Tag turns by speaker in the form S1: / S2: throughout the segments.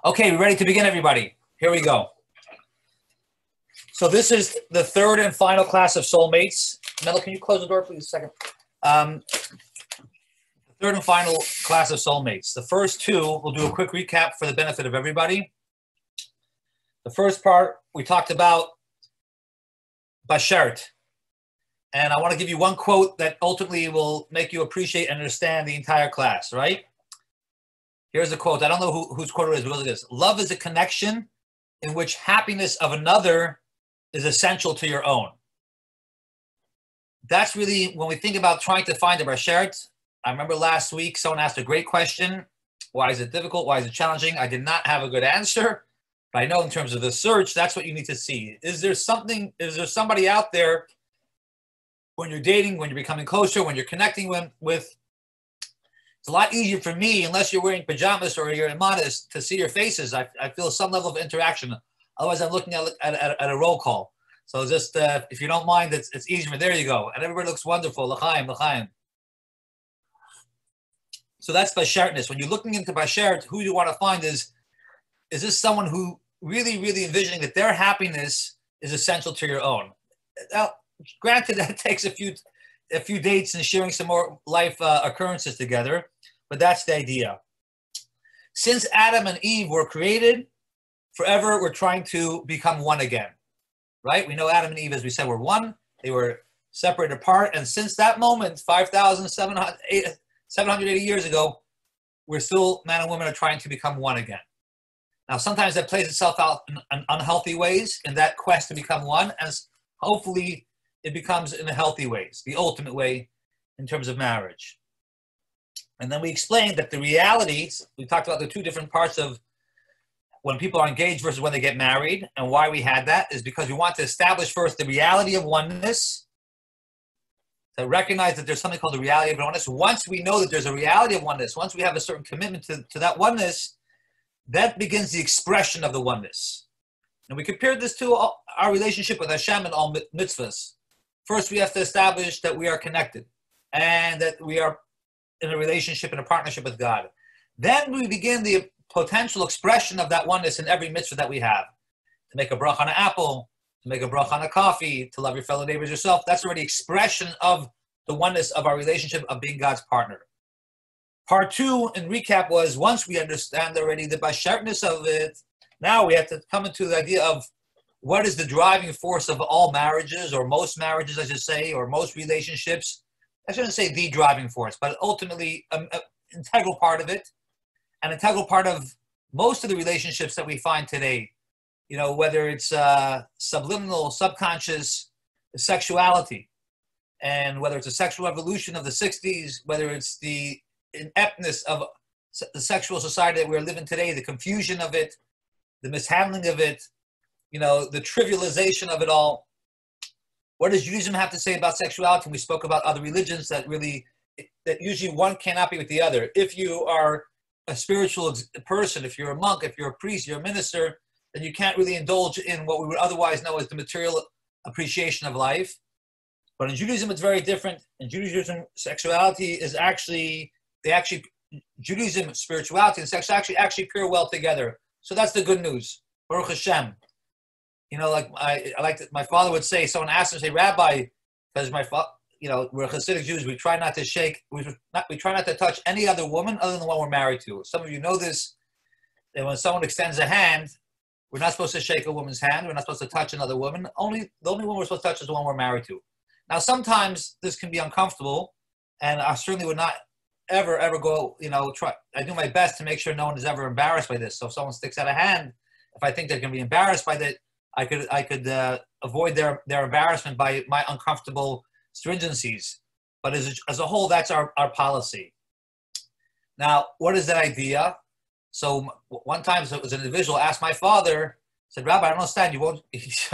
S1: Okay, we ready to begin, everybody? Here we go. So this is the third and final class of Soulmates. Melo, can you close the door, please, a second? The third and final class of Soulmates. The first two, we'll do a quick recap for the benefit of everybody. The first part, we talked about Bashert. And I want to give you one quote that ultimately will make you appreciate and understand the entire class, right? Here's a quote. I don't know whose quote it is, but look at this. Love is a connection in which happiness of another is essential to your own. That's really, when we think about trying to find a Bashert, I remember last week someone asked a great question. Why is it difficult? Why is it challenging? I did not have a good answer, but I know in terms of the search, that's what you need to see. Is there somebody out there when you're dating, when you're becoming closer, when you're connecting with, it's a lot easier for me, unless you're wearing pajamas or you're immodest, to see your faces. I feel some level of interaction. Otherwise, I'm looking at a roll call. So just, if you don't mind, it's easier. There you go. And everybody looks wonderful. L'chaim, l'chaim. So that's Bashertness. When you're looking into Bashert, who you want to find is this someone who really, really envisioning that their happiness is essential to your own? Now, granted, that takes a few dates and sharing some more life occurrences together, but that's the idea. Since Adam and Eve were created, forever we're trying to become one again, right? We know Adam and Eve, as we said, were one. They were separated apart, and since that moment, 5,780 years ago, we're still, man and woman are trying to become one again. Now, sometimes that plays itself out in unhealthy ways in that quest to become one, and hopefully it becomes in the healthy ways, the ultimate way in terms of marriage. And then we explained that the realities, we talked about the two different parts of when people are engaged versus when they get married, and why we had that is because we want to establish first the reality of oneness, to recognize that there's something called the reality of oneness. Once we know that there's a reality of oneness, once we have a certain commitment to that oneness, that begins the expression of the oneness. And we compared this to our relationship with Hashem and all mitzvahs. First, we have to establish that we are connected and that we are in a relationship, in a partnership with God. Then we begin the potential expression of that oneness in every mitzvah that we have. To make a bracha on an apple, to make a bracha on a coffee, to love your fellow neighbors yourself. That's already expression of the oneness of our relationship of being God's partner. Part two in recap was, once we understand already the bashartness of it, now we have to come into the idea of what is the driving force of all marriages, or most marriages, I should say, or most relationships. I shouldn't say the driving force, but ultimately an integral part of it, an integral part of most of the relationships that we find today. You know, whether it's subliminal, subconscious sexuality, and whether it's a sexual revolution of the 60s, whether it's the ineptness of the sexual society that we're living today, the confusion of it, the mishandling of it, you know, the trivialization of it all. What does Judaism have to say about sexuality? We spoke about other religions that usually one cannot be with the other. If you are a spiritual person, if you're a monk, if you're a priest, you're a minister, then you can't really indulge in what we would otherwise know as the material appreciation of life. But in Judaism, it's very different. In Judaism, sexuality is Judaism, spirituality, and sex actually pair well together. So that's the good news. Baruch Hashem. You know, like my father would say, someone asked him, say, Rabbi, because we're Hasidic Jews, we try not to we try not to touch any other woman other than the one we're married to. Some of you know this, that when someone extends a hand, we're not supposed to shake a woman's hand. We're not supposed to touch another woman. The only woman we're supposed to touch is the one we're married to. Now, sometimes this can be uncomfortable, and I certainly would not ever go, I do my best to make sure no one is ever embarrassed by this. So if someone sticks out a hand, if I think they're going to be embarrassed by that, I could avoid their embarrassment by my uncomfortable stringencies. But as a whole, that's our policy. Now, what is that idea? So one time, it was an individual asked my father, said, Rabbi, I don't understand.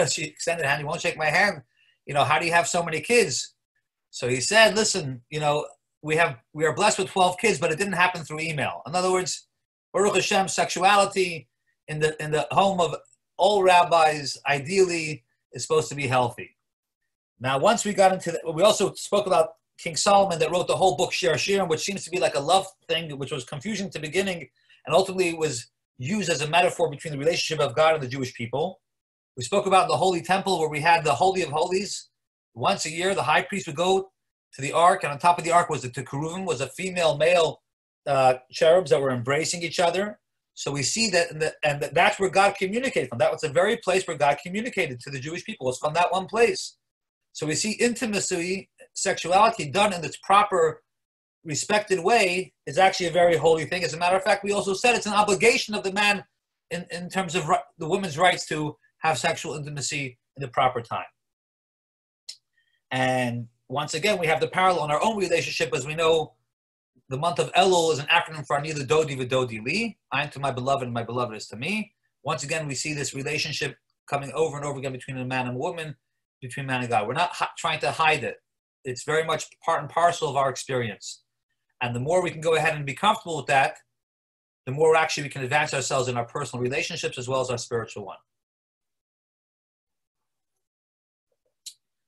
S1: She extended a hand, you won't shake my hand. How do you have so many kids? So he said, listen, we are blessed with 12 kids, but it didn't happen through email. In other words, Baruch Hashem, sexuality in the home of all rabbis, ideally, is supposed to be healthy. Now, once we got into we also spoke about King Solomon that wrote the whole book Shir Shirim, which seems to be like a love thing, which was confusing to the beginning, and ultimately was used as a metaphor between the relationship of God and the Jewish people. We spoke about the Holy Temple, where we had the Holy of Holies. Once a year, the high priest would go to the ark, and on top of the ark was the cherubim, was a female, male cherubs that were embracing each other. So we see that, and that's where God communicated from. That was the very place where God communicated to the Jewish people. It was from that one place. So we see intimacy, sexuality done in its proper, respected way is actually a very holy thing. As a matter of fact, we also said it's an obligation of the man in terms of the woman's rights to have sexual intimacy in the proper time. And once again, we have the parallel in our own relationship, as we know the month of Elul is an acronym for Ani L'Dodi V'Dodi Li. I am to my beloved, and my beloved is to me. Once again, we see this relationship coming over and over again between a man and a woman, between man and God. We're not trying to hide it. It's very much part and parcel of our experience. And the more we can go ahead and be comfortable with that, the more actually we can advance ourselves in our personal relationships as well as our spiritual one.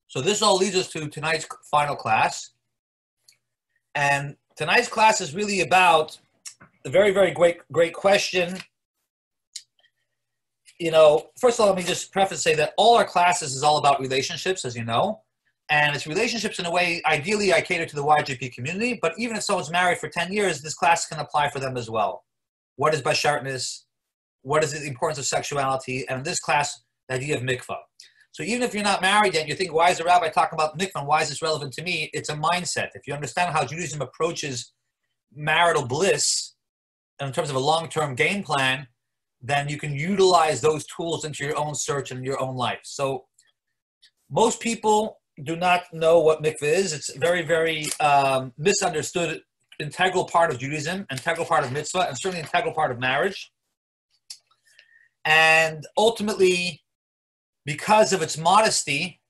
S1: So this all leads us to tonight's final class. And tonight's class is really about a very, very great question. You know, first of all, let me just preface say that all our classes is all about relationships, as you know. And it's relationships in a way, ideally, I cater to the YJP community. But even if someone's married for 10 years, this class can apply for them as well. What is bashartness? What is the importance of sexuality? And in this class, the idea of mikvah. So even if you're not married yet, you think, why is the rabbi talking about mikvah and why is this relevant to me? It's a mindset. If you understand how Judaism approaches marital bliss in terms of a long-term game plan, then you can utilize those tools into your own search and your own life. So most people do not know what mikvah is. It's a very, very misunderstood, integral part of Judaism, integral part of mitzvah, and certainly integral part of marriage. And ultimately, because of its modesty,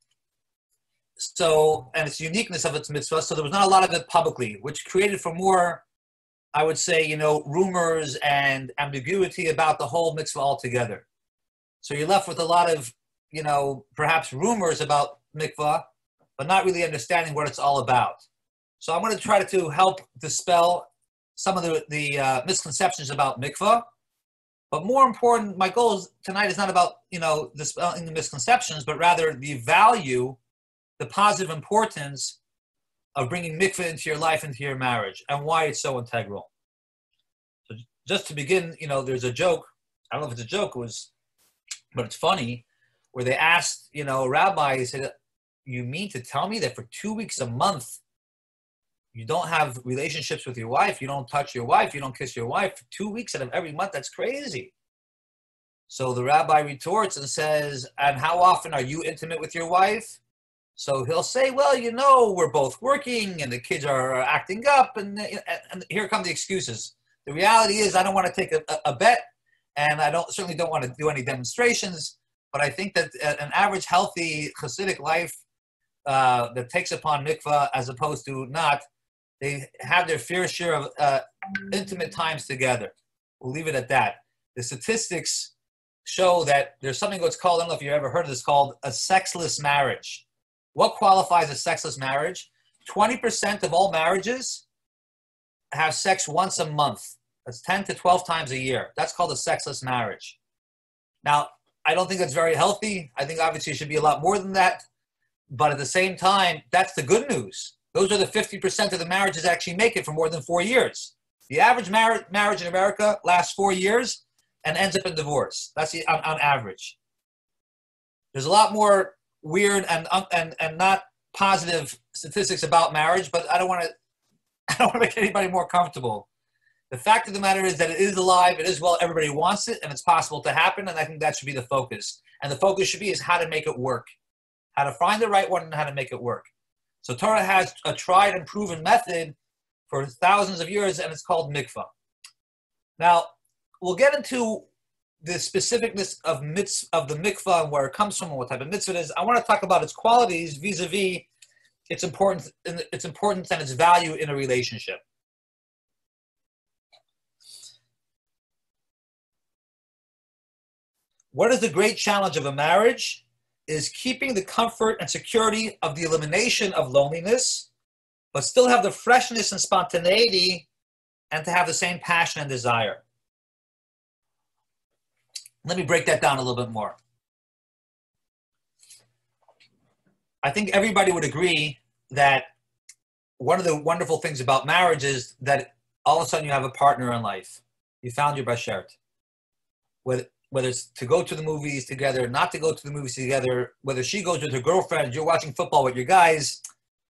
S1: and its uniqueness of its mitzvah, so there was not a lot of it publicly, which created for more, I would say, rumors and ambiguity about the whole mitzvah altogether. So you're left with a lot of, perhaps rumors about mikvah, but not really understanding what it's all about. So I'm going to try to help dispel some of the misconceptions about mikvah. But more important, my goal tonight is not about, dispelling the misconceptions, but rather the value, the positive importance of bringing mikvah into your life, into your marriage, and why it's so integral. So just to begin, there's a joke. I don't know if it's a joke, but it's funny, where they asked, a rabbi, he said, you mean to tell me that for 2 weeks a month, you don't have relationships with your wife, you don't touch your wife, you don't kiss your wife for 2 weeks out of every month? That's crazy. So the rabbi retorts and says, and how often are you intimate with your wife? So he'll say, well, we're both working and the kids are acting up, and here come the excuses. The reality is I don't want to take a bet, and I certainly don't want to do any demonstrations, but I think that an average healthy Hasidic life that takes upon mikvah as opposed to not, they have their fair share of intimate times together. We'll leave it at that. The statistics show that there's something what's called, I don't know if you've ever heard of this, called a sexless marriage. What qualifies as sexless marriage? 20% of all marriages have sex once a month. That's 10 to 12 times a year. That's called a sexless marriage. Now, I don't think that's very healthy. I think obviously it should be a lot more than that. But at the same time, that's the good news. Those are the 50% of the marriages that actually make it for more than 4 years. The average marriage in America lasts 4 years and ends up in divorce. That's on average. There's a lot more weird and not positive statistics about marriage, but I don't want to make anybody more comfortable. The fact of the matter is that it is alive, it is well, everybody wants it, and it's possible to happen, and I think that should be the focus. And the focus should be is how to make it work, how to find the right one and how to make it work. So Torah has a tried and proven method for thousands of years, and it's called mikvah. Now, we'll get into the specificness of the mikvah and where it comes from and what type of mitzvah it is. I want to talk about its qualities vis-a-vis its importance and its value in a relationship. What is the great challenge of a marriage? Is keeping the comfort and security of the elimination of loneliness, but still have the freshness and spontaneity and to have the same passion and desire. Let me break that down a little bit more. I think everybody would agree that one of the wonderful things about marriage is that all of a sudden you have a partner in life. You found your bashert. Whether it's to go to the movies together, not to go to the movies together, whether she goes with her girlfriend, you're watching football with your guys,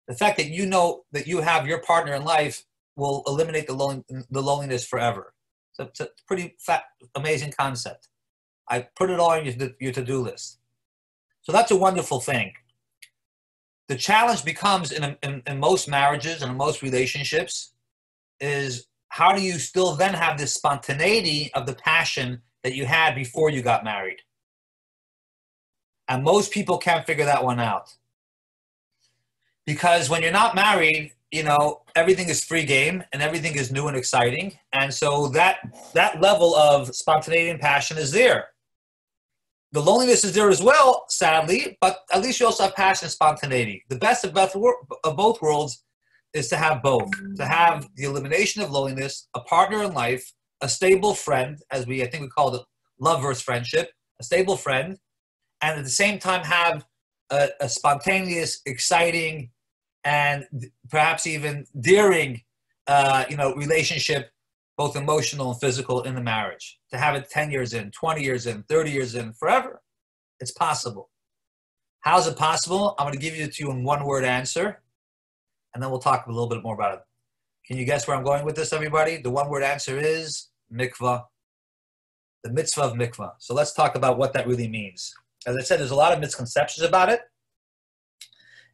S1: the fact that you know that you have your partner in life will eliminate the loneliness forever. So it's a pretty amazing concept. I put it all on your to-do list. So that's a wonderful thing. The challenge becomes in most marriages and in most relationships is how do you still then have this spontaneity of the passion that you had before you got married? And most people can't figure that one out. Because when you're not married, you know, everything is free game and everything is new and exciting. And so that level of spontaneity and passion is there. The loneliness is there as well, sadly, but at least you also have passion and spontaneity. The best of both worlds is to have both. To have the elimination of loneliness, a partner in life, a stable friend, as I think we call it love versus friendship, a stable friend, and at the same time have a spontaneous, exciting, and perhaps even daring, relationship, both emotional and physical, in the marriage. To have it 10 years in, 20 years in, 30 years in, forever. It's possible. How is it possible? I'm going to give it to you in one-word answer, and then we'll talk a little bit more about it. Can you guess where I'm going with this, everybody? The one-word answer is mikvah, the mitzvah of mikvah. So let's talk about what that really means. As I said, there's a lot of misconceptions about it,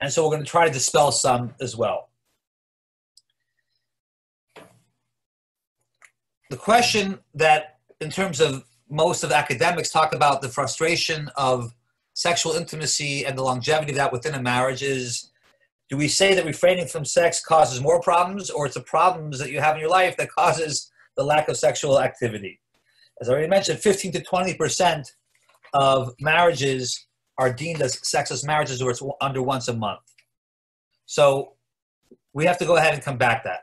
S1: and so we're going to try to dispel some as well. The question that, in terms of most of the academics talk about the frustration of sexual intimacy and the longevity of that within a marriage is, do we say that refraining from sex causes more problems, or it's the problems that you have in your life that causes the lack of sexual activity? As I already mentioned, 15 to 20% of marriages are deemed as sexless marriages where it's under once a month. So we have to go ahead and combat that.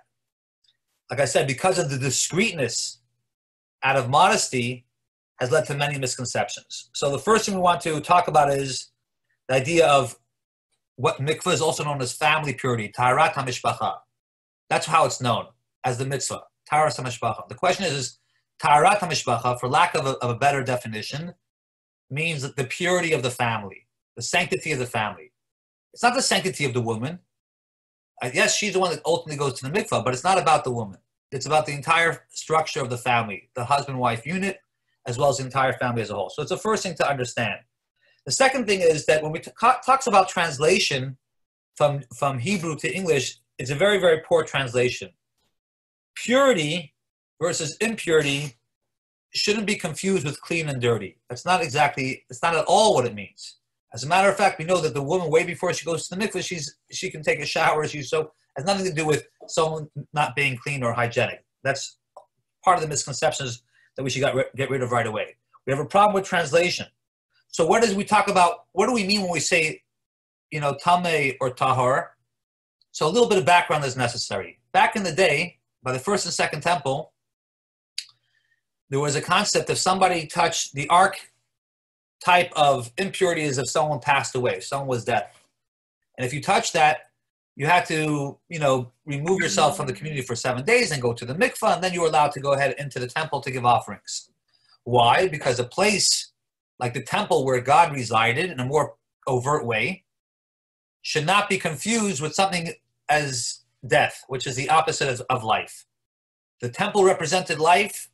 S1: Like I said, because of the discreetness out of modesty has led to many misconceptions. So the first thing we want to talk about is the idea of what mikvah is also known as family purity, taharat hamishpacha. That's how it's known, as the mitzvah, taharat hamishpacha. The question is taharat hamishpacha, for lack of a better definition, means that the purity of the family, the sanctity of the family. It's not the sanctity of the woman. Yes, she's the one that ultimately goes to the mikvah, but it's not about the woman. It's about the entire structure of the family, the husband-wife unit, as well as the entire family as a whole. So it's the first thing to understand. The second thing is that when we talks about translation from Hebrew to English, it's a very, very poor translation. Purity versus impurity shouldn't be confused with clean and dirty. It's not at all what it means. As a matter of fact, we know that the woman, way before she goes to the mikvah, she can take a shower. It has nothing to do with someone not being clean or hygienic. That's part of the misconceptions that we should get rid of right away. We have a problem with translation. So what do we mean when we say, tameh or tahor? So a little bit of background is necessary. Back in the day, by the first and second temple, there was a concept if somebody touched the ark type of impurity is if someone passed away, someone was dead. And if you touch that, you had to, remove yourself from the community for 7 days and go to the mikvah, and then you were allowed to go ahead into the temple to give offerings. Why? Because a place like the temple where God resided in a more overt way should not be confused with something as death, which is the opposite of life. The temple represented life.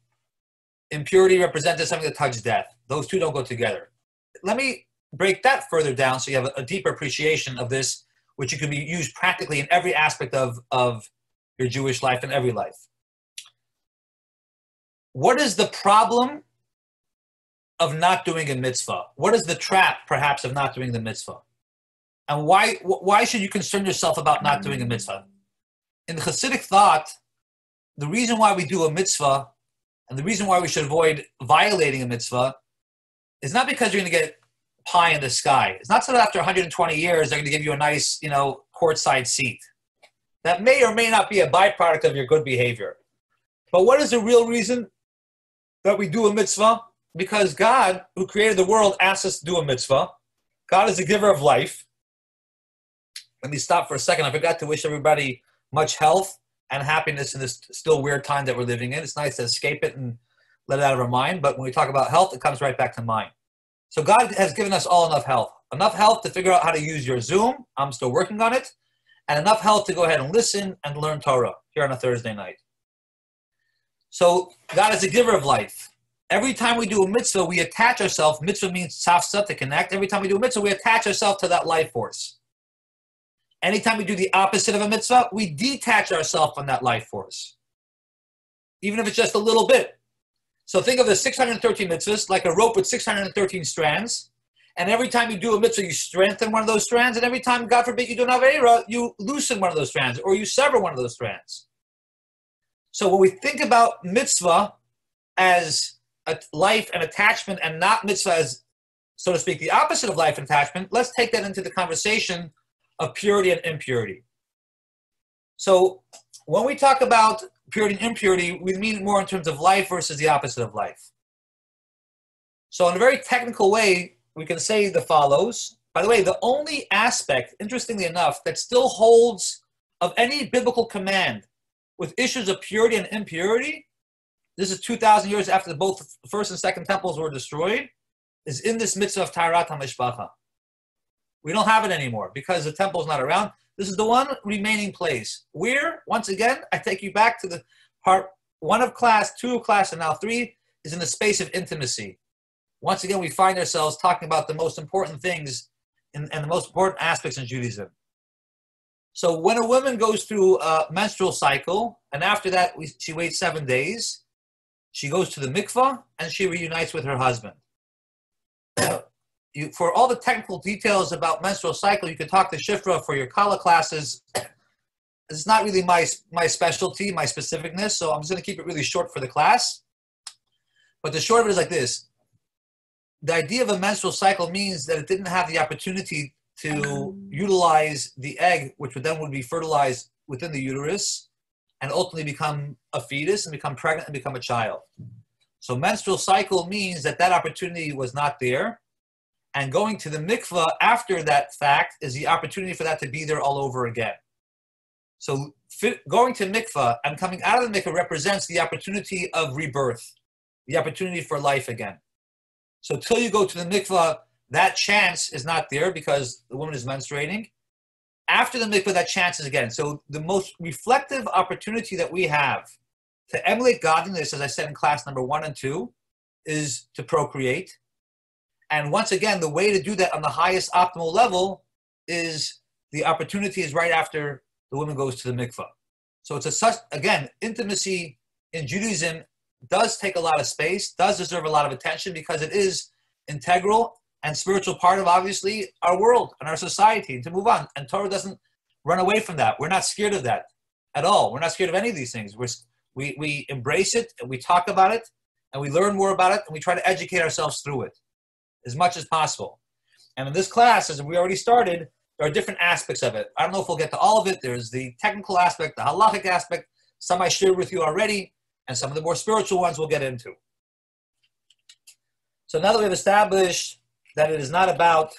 S1: Impurity represented something that touched death. Those two don't go together. Let me break that further down so you have a deeper appreciation of this, which you can be used practically in every aspect of your Jewish life and every life. What is the problem of not doing a mitzvah? What is the trap, perhaps, of not doing the mitzvah? And why should you concern yourself about not doing a mitzvah? In the Hasidic thought, the reason why we do a mitzvah and the reason why we should avoid violating a mitzvah is not because you're going to get pie in the sky. It's not so that after 120 years, they're going to give you a nice, courtside seat. That may or may not be a byproduct of your good behavior. But what is the real reason that we do a mitzvah? because God, who created the world, asked us to do a mitzvah. God is the giver of life. Let me stop for a second. I forgot to wish everybody much health and happiness in this still weird time that we're living in. It's nice to escape it and let it out of our mind. But when we talk about health, it comes right back to mind. So God has given us all enough health. Enough health to figure out how to use your Zoom. I'm still working on it. And enough health to go ahead and listen and learn Torah here on a Thursday night. So God is the giver of life. Every time we do a mitzvah, we attach ourselves. Mitzvah means tzafsa, to connect. Every time we do a mitzvah, we attach ourselves to that life force. Anytime we do the opposite of a mitzvah, we detach ourselves from that life force. Even if it's just a little bit. So think of the 613 mitzvahs like a rope with 613 strands. And every time you do a mitzvah, you strengthen one of those strands. And every time, God forbid, you do an aveira, you loosen one of those strands or you sever one of those strands. So when we think about mitzvah as a life and attachment and not mitzvah as, so to speak, the opposite of life and attachment, let's take that into the conversation of purity and impurity. So when we talk about purity and impurity, we mean it more in terms of life versus the opposite of life. So in a very technical way, we can say the follows. By the way, the only aspect, interestingly enough, that still holds of any biblical command with issues of purity and impurity, this is 2,000 years after both the first and second temples were destroyed, is in this mitzvah of Taharat HaMishpacha. We don't have it anymore because the temple is not around. This is the one remaining place where, once again, I take you back to the part 1 of class, 2 of class, and now 3 is in the space of intimacy. Once again, we find ourselves talking about the most important things and the most important aspects in Judaism. So when a woman goes through a menstrual cycle, and after that she waits 7 days, she goes to the mikvah and she reunites with her husband. For all the technical details about menstrual cycle, you can talk to Shifra for your Kala classes. It's not really my specialty, my specificness, so I'm just going to keep it really short for the class. But the short of it is like this. The idea of a menstrual cycle means that it didn't have the opportunity to utilize the egg, which would be fertilized within the uterus and ultimately become a fetus and become pregnant and become a child. So menstrual cycle means that opportunity was not there. And going to the mikvah after that fact is the opportunity for that to be there all over again. So going to mikvah and coming out of the mikvah represents the opportunity of rebirth, the opportunity for life again. So till you go to the mikvah, that chance is not there because the woman is menstruating. After the mikvah, that chance is again. So the most reflective opportunity that we have to emulate godliness, as I said in class number 1 and 2, is to procreate. And once again, the way to do that on the highest optimal level is the opportunity is right after the woman goes to the mikvah. So it's again, intimacy in Judaism does take a lot of space, does deserve a lot of attention because it is integral and spiritual part of obviously our world and our society to move on. And Torah doesn't run away from that. We're not scared of that at all. We're not scared of any of these things. We embrace it and we talk about it and we learn more about it and we try to educate ourselves through it as much as possible. And in this class, as we already started, there are different aspects of it. I don't know if we'll get to all of it. There's the technical aspect, the halachic aspect. Some I shared with you already, and some of the more spiritual ones we'll get into. So now that we've established that it is not about...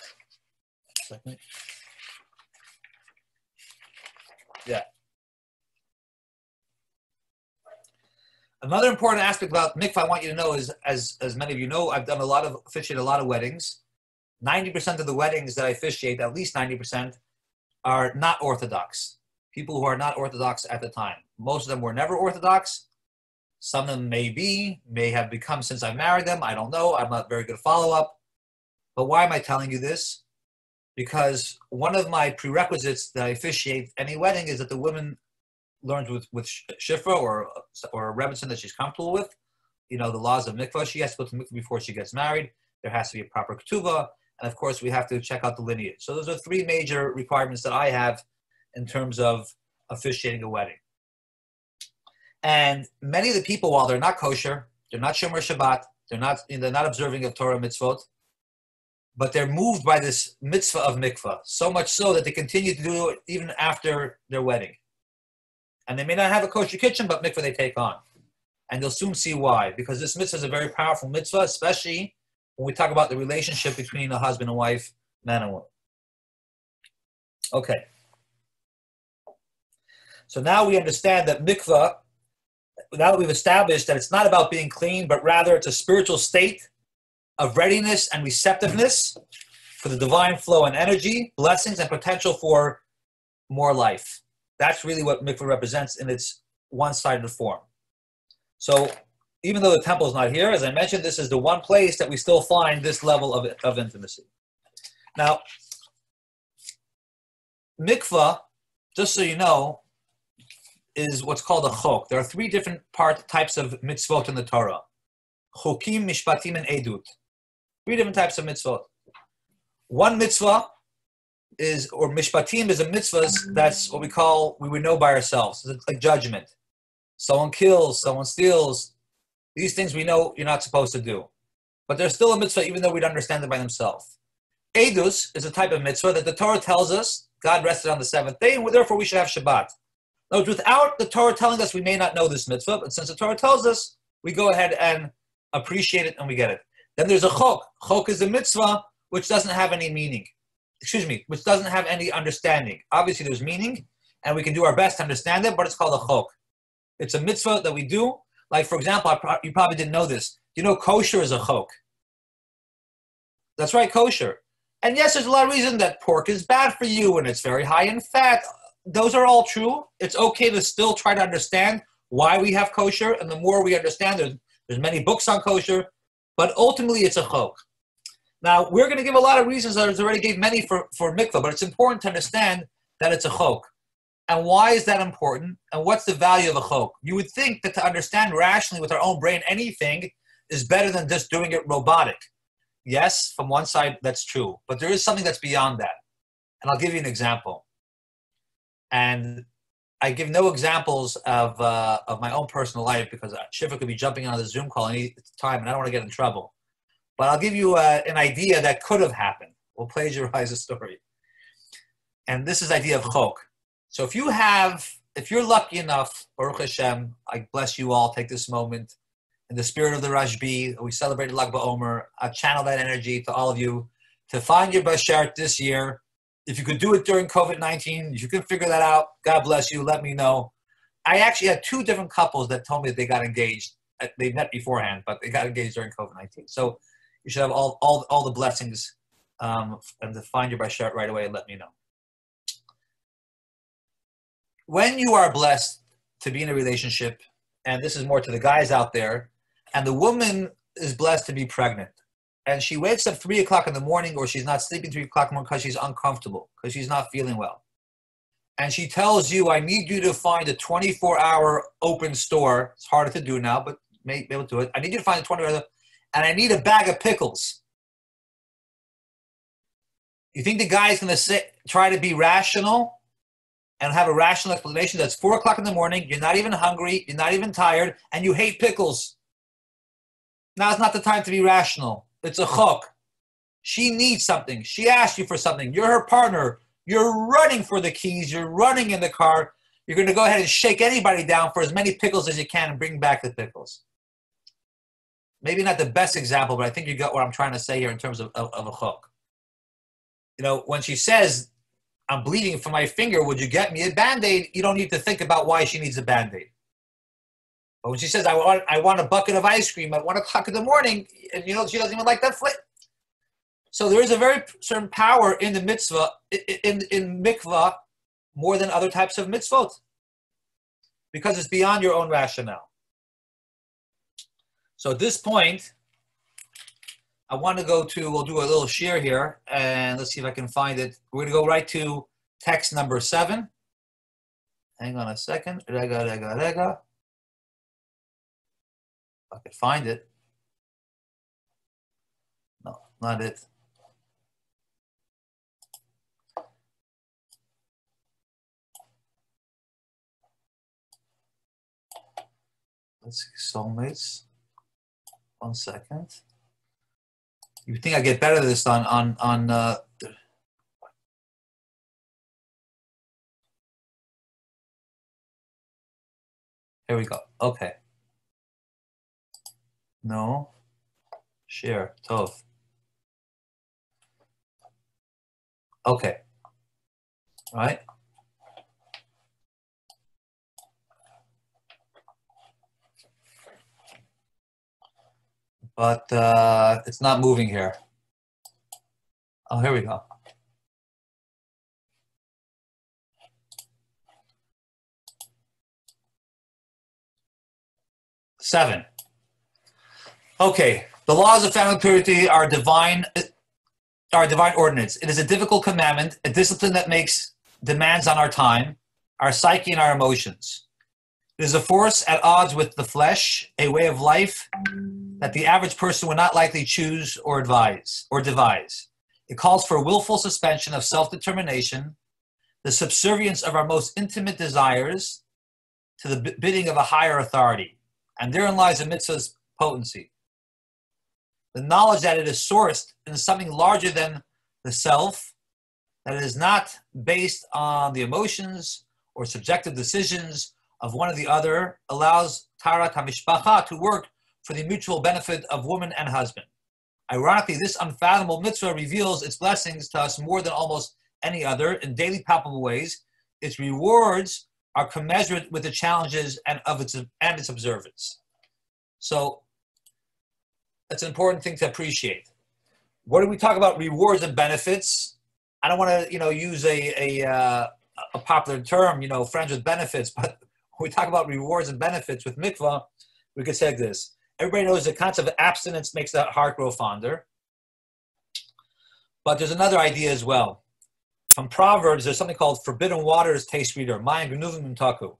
S1: Yeah. Another important aspect about mikvah I want you to know is, as many of you know, I've done officiated a lot of weddings. 90% of the weddings that I officiate, at least 90%, are not Orthodox. People who are not Orthodox at the time. Most of them were never Orthodox. Some of them may have become since I married them. I don't know. I'm not very good at follow-up. But why am I telling you this? Because one of my prerequisites that I officiate any wedding is that the woman learns with Shifra or a Rebbetzin that she's comfortable with. You know, the laws of mikvah. She has to go to mikvah before she gets married. There has to be a proper ketuvah. And of course, we have to check out the lineage. So those are 3 major requirements that I have in terms of officiating a wedding. And many of the people, while they're not kosher, they're not Shomer Shabbat, they're not observing of Torah mitzvot, but they're moved by this mitzvah of mikvah, so much so that they continue to do it even after their wedding. And they may not have a kosher kitchen, but mikvah they take on. And you'll soon see why, because this mitzvah is a very powerful mitzvah, especially when we talk about the relationship between a husband and wife, man and woman. Okay. So now we understand that mikvah, now that we've established that it's not about being clean, but rather it's a spiritual state of readiness and receptiveness for the divine flow and energy, blessings, and potential for more life. That's really what mikvah represents in its one-sided form. So even though the temple is not here, as I mentioned, this is the one place that we still find this level of intimacy. Now, mikvah, just so you know, is what's called a chok. There are three different types of mitzvot in the Torah. Chokim, mishpatim, and edut. Three different types of mitzvot. One mitzvah is, or mishpatim is a mitzvah that's what we would know by ourselves. It's like judgment. Someone kills, someone steals. These things we know you're not supposed to do. But there's still a mitzvah even though we'd understand it by themselves. Edus is a type of mitzvah that the Torah tells us God rested on the seventh day and therefore we should have Shabbat. Now, without the Torah telling us we may not know this mitzvah, but since the Torah tells us, we go ahead and appreciate it and we get it. Then there's a chok. Chok is a mitzvah which doesn't have any meaning. Which doesn't have any understanding. Obviously there's meaning and we can do our best to understand it, but it's called a chok. It's a mitzvah that we do. Like, for example, you probably didn't know this. You know, kosher is a chok. That's right, kosher. And yes, there's a lot of reason that pork is bad for you and it's very high in fat. Those are all true. It's okay to still try to understand why we have kosher. And the more we understand, there's many books on kosher. But ultimately, it's a chok. Now, we're going to give a lot of reasons. I already gave many for mikvah. But it's important to understand that it's a chok. And why is that important? And what's the value of a chok? You would think that to understand rationally with our own brain anything is better than just doing it robotic. Yes, from one side, that's true. But there is something that's beyond that. And I'll give you an example. And I give no examples of my own personal life because Shiva could be jumping on the Zoom call any time and I don't want to get in trouble. But I'll give you an idea that could have happened. We'll plagiarize the story. And this is the idea of chok. So if you're lucky enough, Baruch Hashem, I bless you all, take this moment, in the spirit of the Rashbi, we celebrated Lag BaOmer, I channel that energy to all of you, to find your bashert this year. If you could do it during COVID-19, if you can figure that out, God bless you, let me know. I actually had two different couples that told me that they got engaged. They met beforehand, but they got engaged during COVID-19. So you should have all the blessings and to find your bashert right away and let me know. When you are blessed to be in a relationship, and this is more to the guys out there, and the woman is blessed to be pregnant, and she wakes up 3 o'clock in the morning, or she's not sleeping 3 o'clock in the morning because she's uncomfortable, because she's not feeling well. And she tells you, I need you to find a 24-hour open store. It's harder to do now, but you may be able to do it. I need you to find a 24-hour, and I need a bag of pickles. You think the guy's going to try to be rational and have a rational explanation? That's 4 o'clock in the morning, you're not even hungry, you're not even tired, and you hate pickles. Now's not the time to be rational. It's a chok. She needs something. She asked you for something. You're her partner. You're running for the keys. You're running in the car. You're going to go ahead and shake anybody down for as many pickles as you can and bring back the pickles. Maybe not the best example, but I think you got what I'm trying to say here in terms of a chok. You know, when she says, I'm bleeding from my finger, would you get me a Band-Aid? You don't need to think about why she needs a Band-Aid. But when she says, I want a bucket of ice cream at 1 o'clock in the morning, and you know, she doesn't even like that flavor. So there is a very certain power in the mitzvah, in mikvah, more than other types of mitzvot, because it's beyond your own rationale. So at this point, I want to we'll do a little share here, and let's see if I can find it. We're going to go right to text number 7. Hang on a second. Rega. If I could find it. No, not it. Let's see, soulmates. 1 second. You think I get better at this on here we go. Okay. No. Share. Tov. Okay. All right. But it's not moving here. Oh, here we go. Seven. Okay. The laws of family purity are divine ordinance. It is a difficult commandment, a discipline that makes demands on our time, our psyche, and our emotions. It is a force at odds with the flesh, a way of life that the average person would not likely choose or devise. It calls for willful suspension of self-determination, the subservience of our most intimate desires to the bidding of a higher authority. And therein lies a mitzvah's potency. The knowledge that it is sourced in something larger than the self, that it is not based on the emotions or subjective decisions of one or the other, allows Tarat HaMishpacha to work for the mutual benefit of woman and husband. Ironically, this unfathomable mitzvah reveals its blessings to us more than almost any other in daily palpable ways. Its rewards are commensurate with the challenges and its observance. So that's an important thing to appreciate. What do we talk about rewards and benefits? I don't want to, use a popular term, friends with benefits, but when we talk about rewards and benefits with mikvah, we could say this. Everybody knows the concept of abstinence makes the heart grow fonder. But there's another idea as well. From Proverbs, there's something called forbidden waters taste sweeter. Mayim genuvim taku.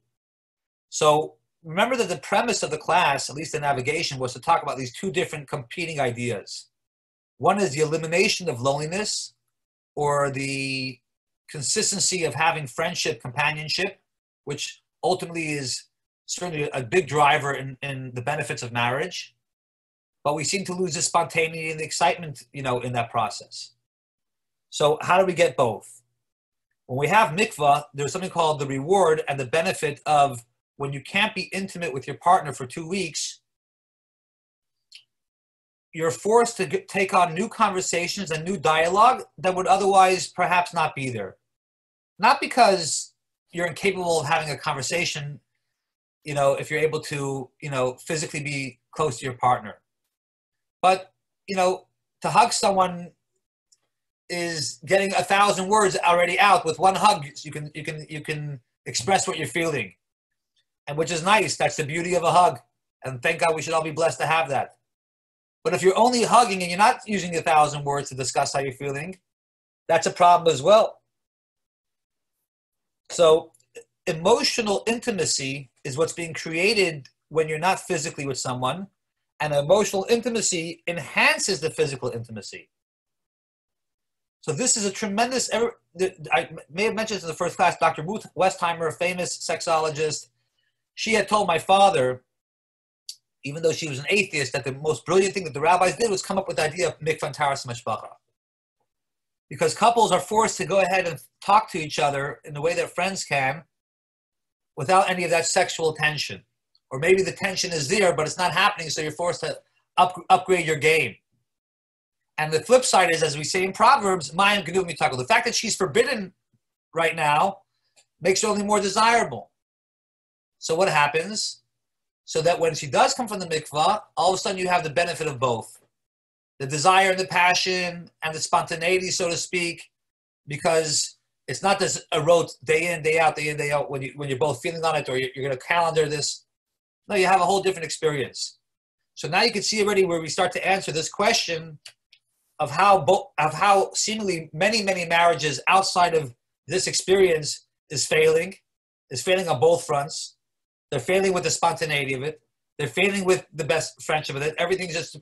S1: So remember that the premise of the class, at least in navigation, was to talk about these two different competing ideas. One is the elimination of loneliness, or the consistency of having friendship, companionship, which ultimately is certainly a big driver in the benefits of marriage. But we seem to lose the spontaneity and the excitement, in that process. So how do we get both? When we have mikvah, there's something called the reward and the benefit of when you can't be intimate with your partner for 2 weeks, you're forced to take on new conversations and new dialogue that would otherwise perhaps not be there. Not because you're incapable of having a conversation, if you're able to, physically be close to your partner. But, to hug someone is getting 1,000 words already out. With one hug, you can express what you're feeling. And which is nice. That's the beauty of a hug. And thank God we should all be blessed to have that. But if you're only hugging and you're not using 1,000 words to discuss how you're feeling, that's a problem as well. So emotional intimacy is what's being created when you're not physically with someone, and emotional intimacy enhances the physical intimacy. So this is a tremendous, I may have mentioned this in the first class, Dr. Ruth Westheimer, a famous sexologist, she had told my father, even though she was an atheist, that the most brilliant thing that the rabbis did was come up with the idea of mikvah and taras mishpacha. Because couples are forced to go ahead and talk to each other in the way that friends can without any of that sexual tension. Or maybe the tension is there, but it's not happening, so you're forced to upgrade your game. And the flip side is, as we say in Proverbs, Mayim genuvim taku. The fact that she's forbidden right now makes her only more desirable. So what happens? So that when she does come from the mikvah, all of a sudden you have the benefit of both. The desire and the passion and the spontaneity, so to speak, because it's not just a rote day in, day out, when you're both feeling on it, or you're going to calendar this. No, you have a whole different experience. So now you can see already where we start to answer this question of how seemingly many marriages outside of this experience is failing on both fronts. They're failing with the spontaneity of it. They're failing with the best friendship of it. Everything's just...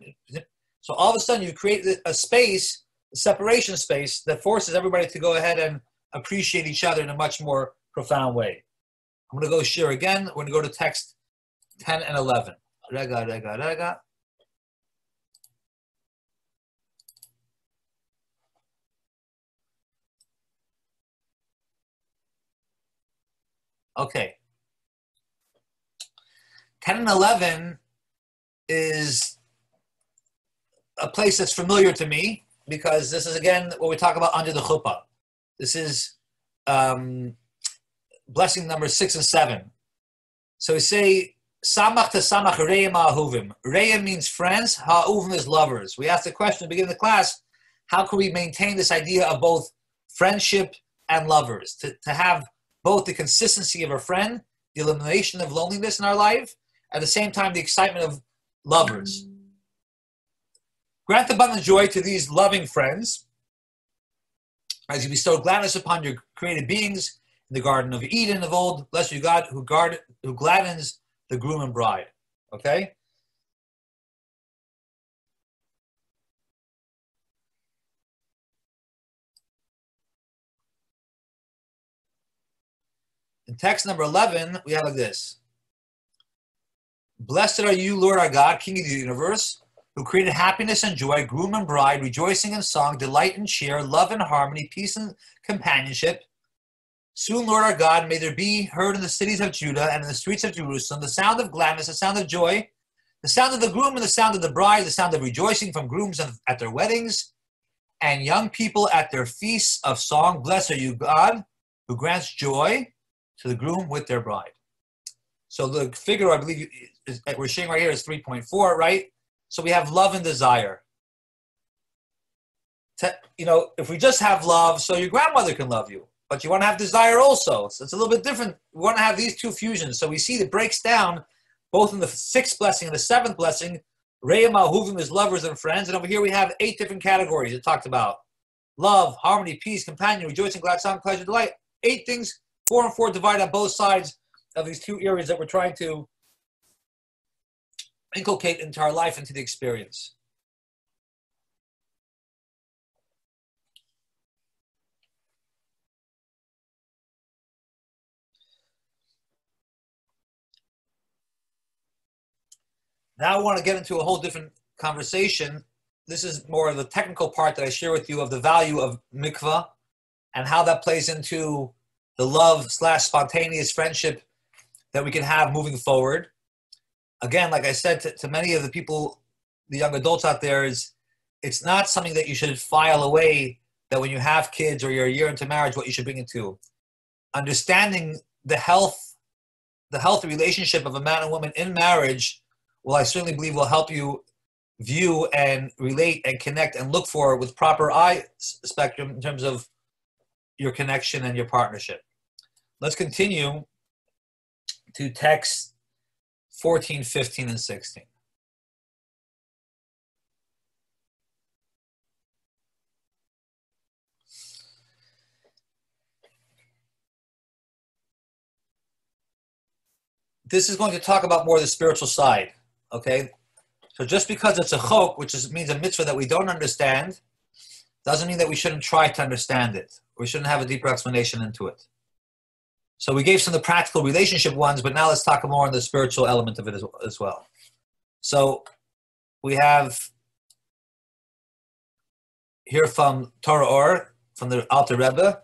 S1: So all of a sudden you create a space, a separation space, that forces everybody to go ahead and appreciate each other in a much more profound way. I'm going to go share again. We're going to go to text 10 and 11. Rega. Okay. 10 and 11 is a place that's familiar to me because this is, again, what we talk about under the chuppah. This is blessing number 6 and 7. So we say, Samach to Samach Re'im Ha'ahuvim. Re'im means friends, Ha'ahuvim is lovers. We asked the question at the beginning of the class, how can we maintain this idea of both friendship and lovers? To have both the consistency of a friend, the elimination of loneliness in our life, at the same time the excitement of lovers. Grant abundant joy to these loving friends as you bestow gladness upon your created beings in the Garden of Eden of old. Bless you, God, who gladdens the groom and bride. Okay? In text number 11, we have like this. Blessed are you, Lord our God, King of the universe, who created happiness and joy, groom and bride, rejoicing in song, delight and cheer, love and harmony, peace and companionship. Soon, Lord our God, may there be heard in the cities of Judah and in the streets of Jerusalem the sound of gladness, the sound of joy, the sound of the groom and the sound of the bride, the sound of rejoicing from grooms at their weddings, and young people at their feasts of song. Blessed are you, God, who grants joy to the groom with their bride. So the figure, I believe, we're sharing right here is 3.4, right? So we have love and desire. If we just have love, so your grandmother can love you, but you want to have desire also. So it's a little bit different. We want to have these two fusions. So we see it breaks down both in the 6th blessing and the 7th blessing. Re'im Ha'ahuvim is lovers and friends. And over here we have 8 different categories it talked about. Love, harmony, peace, companion, rejoicing, glad song, pleasure, delight. 8 things, 4 and 4 divided on both sides of these 2 areas that we're trying to inculcate into our life, into the experience. Now I want to get into a whole different conversation. This is more of the technical part that I share with you of the value of mikvah and how that plays into the love/spontaneous friendship that we can have moving forward. Again, like I said to many of the people, the young adults out there, it's not something that you should file away, that when you have kids or you're a year into marriage, what you should bring it to. Understanding the healthy relationship of a man and woman in marriage, well, I certainly believe will help you view and relate and connect and look for with proper eye spectrum in terms of your connection and your partnership. Let's continue to text 14, 15, and 16. This is going to talk about more the spiritual side, okay? So just because it's a chok, which means a mitzvah that we don't understand, doesn't mean that we shouldn't try to understand it. We shouldn't have a deeper explanation into it. So we gave some of the practical relationship ones, but now let's talk more on the spiritual element of it as well. So we have here from Torah Or, from the Alter Rebbe,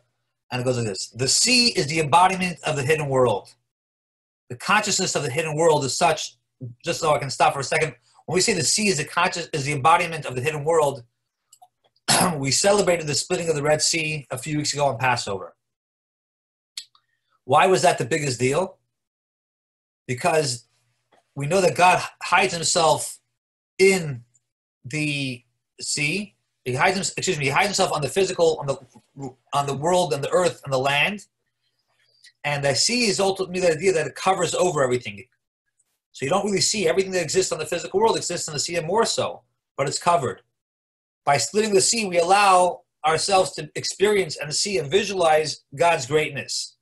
S1: and it goes like this. The sea is the embodiment of the hidden world. The consciousness of the hidden world is such, just so I can stop for a second, when we say the sea is the embodiment of the hidden world, we celebrated the splitting of the Red Sea a few weeks ago on Passover. Why was that the biggest deal? Because we know that God hides himself in the sea. He hides himself on the physical, on the world and the earth and the land. And the sea is ultimately the idea that it covers over everything. So you don't really see everything that exists on the physical world exists in the sea, and more so, but it's covered. By splitting the sea, we allow ourselves to experience and see and visualize God's greatness.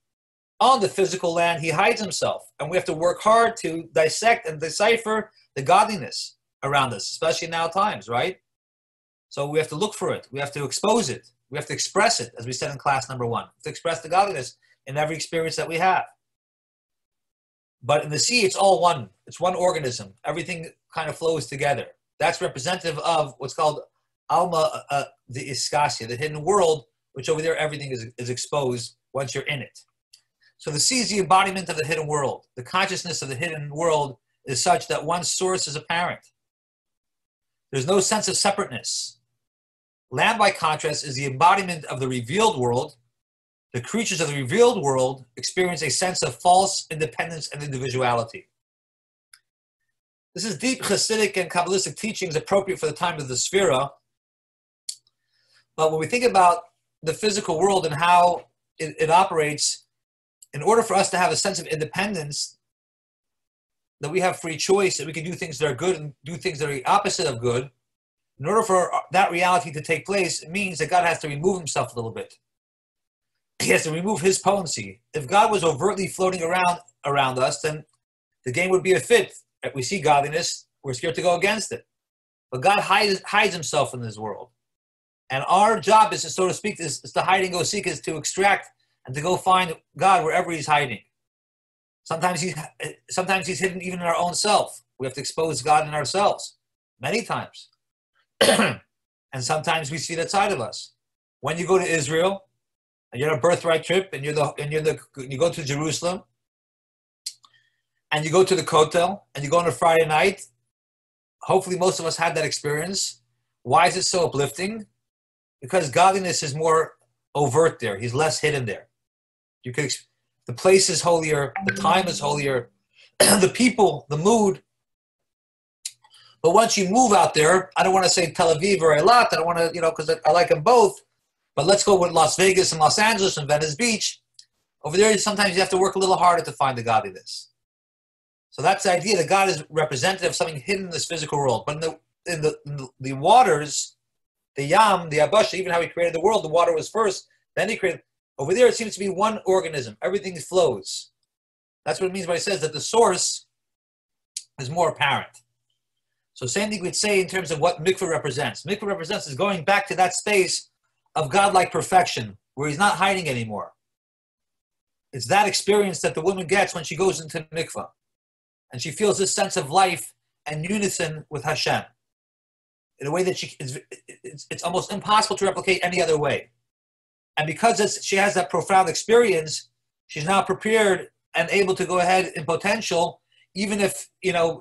S1: On the physical land, he hides himself, and we have to work hard to dissect and decipher the godliness around us, especially now times, right? So we have to look for it. We have to expose it. We have to express it, as we said in class number 1, to express the godliness in every experience that we have. But in the sea, it's all one. It's one organism. Everything kind of flows together. That's representative of what's called Alma the Iskasia, the hidden world, which over there everything is exposed once you're in it. So the sea is the embodiment of the hidden world. The consciousness of the hidden world is such that one source is apparent. There's no sense of separateness. Land, by contrast, is the embodiment of the revealed world. The creatures of the revealed world experience a sense of false independence and individuality. This is deep Hasidic and Kabbalistic teachings appropriate for the time of the Sphira. But when we think about the physical world and how it operates, in order for us to have a sense of independence, that we have free choice, that we can do things that are good and do things that are the opposite of good, in order for that reality to take place, it means that God has to remove himself a little bit. He has to remove his potency. If God was overtly floating around us, then the game would be a fit. If we see godliness, we're scared to go against it. But God hides himself in this world. And our job is, so to speak, is to hide and go seek, is to extract and to go find God wherever he's hiding. Sometimes he's hidden even in our own self. We have to expose God in ourselves, many times. And sometimes we see that side of us. When you go to Israel, and you're on a birthright trip, and you go to Jerusalem, and you go to the Kotel, and you go on a Friday night. Hopefully most of us had that experience. Why is it so uplifting? Because godliness is more overt there. He's less hidden there. The place is holier, the time is holier, the people, the mood. But once you move out there, I don't want to say Tel Aviv or Eilat, I don't want to, because I like them both, but let's go with Las Vegas and Los Angeles and Venice Beach. Over there, sometimes you have to work a little harder to find the godliness. So that's the idea that God is representative of something hidden in this physical world. But in the waters, the Yam, the Abasha, even how he created the world, the water was first, then he created. Over there, it seems to be one organism. Everything flows. That's what it means when it says that the source is more apparent. So same thing we'd say in terms of what mikveh represents. Mikveh represents is going back to that space of godlike perfection, where he's not hiding anymore. It's that experience that the woman gets when she goes into mikveh. And she feels this sense of life and unison with Hashem in a way that it's almost impossible to replicate any other way. And because she has that profound experience, she's now prepared and able to go ahead in potential, even if,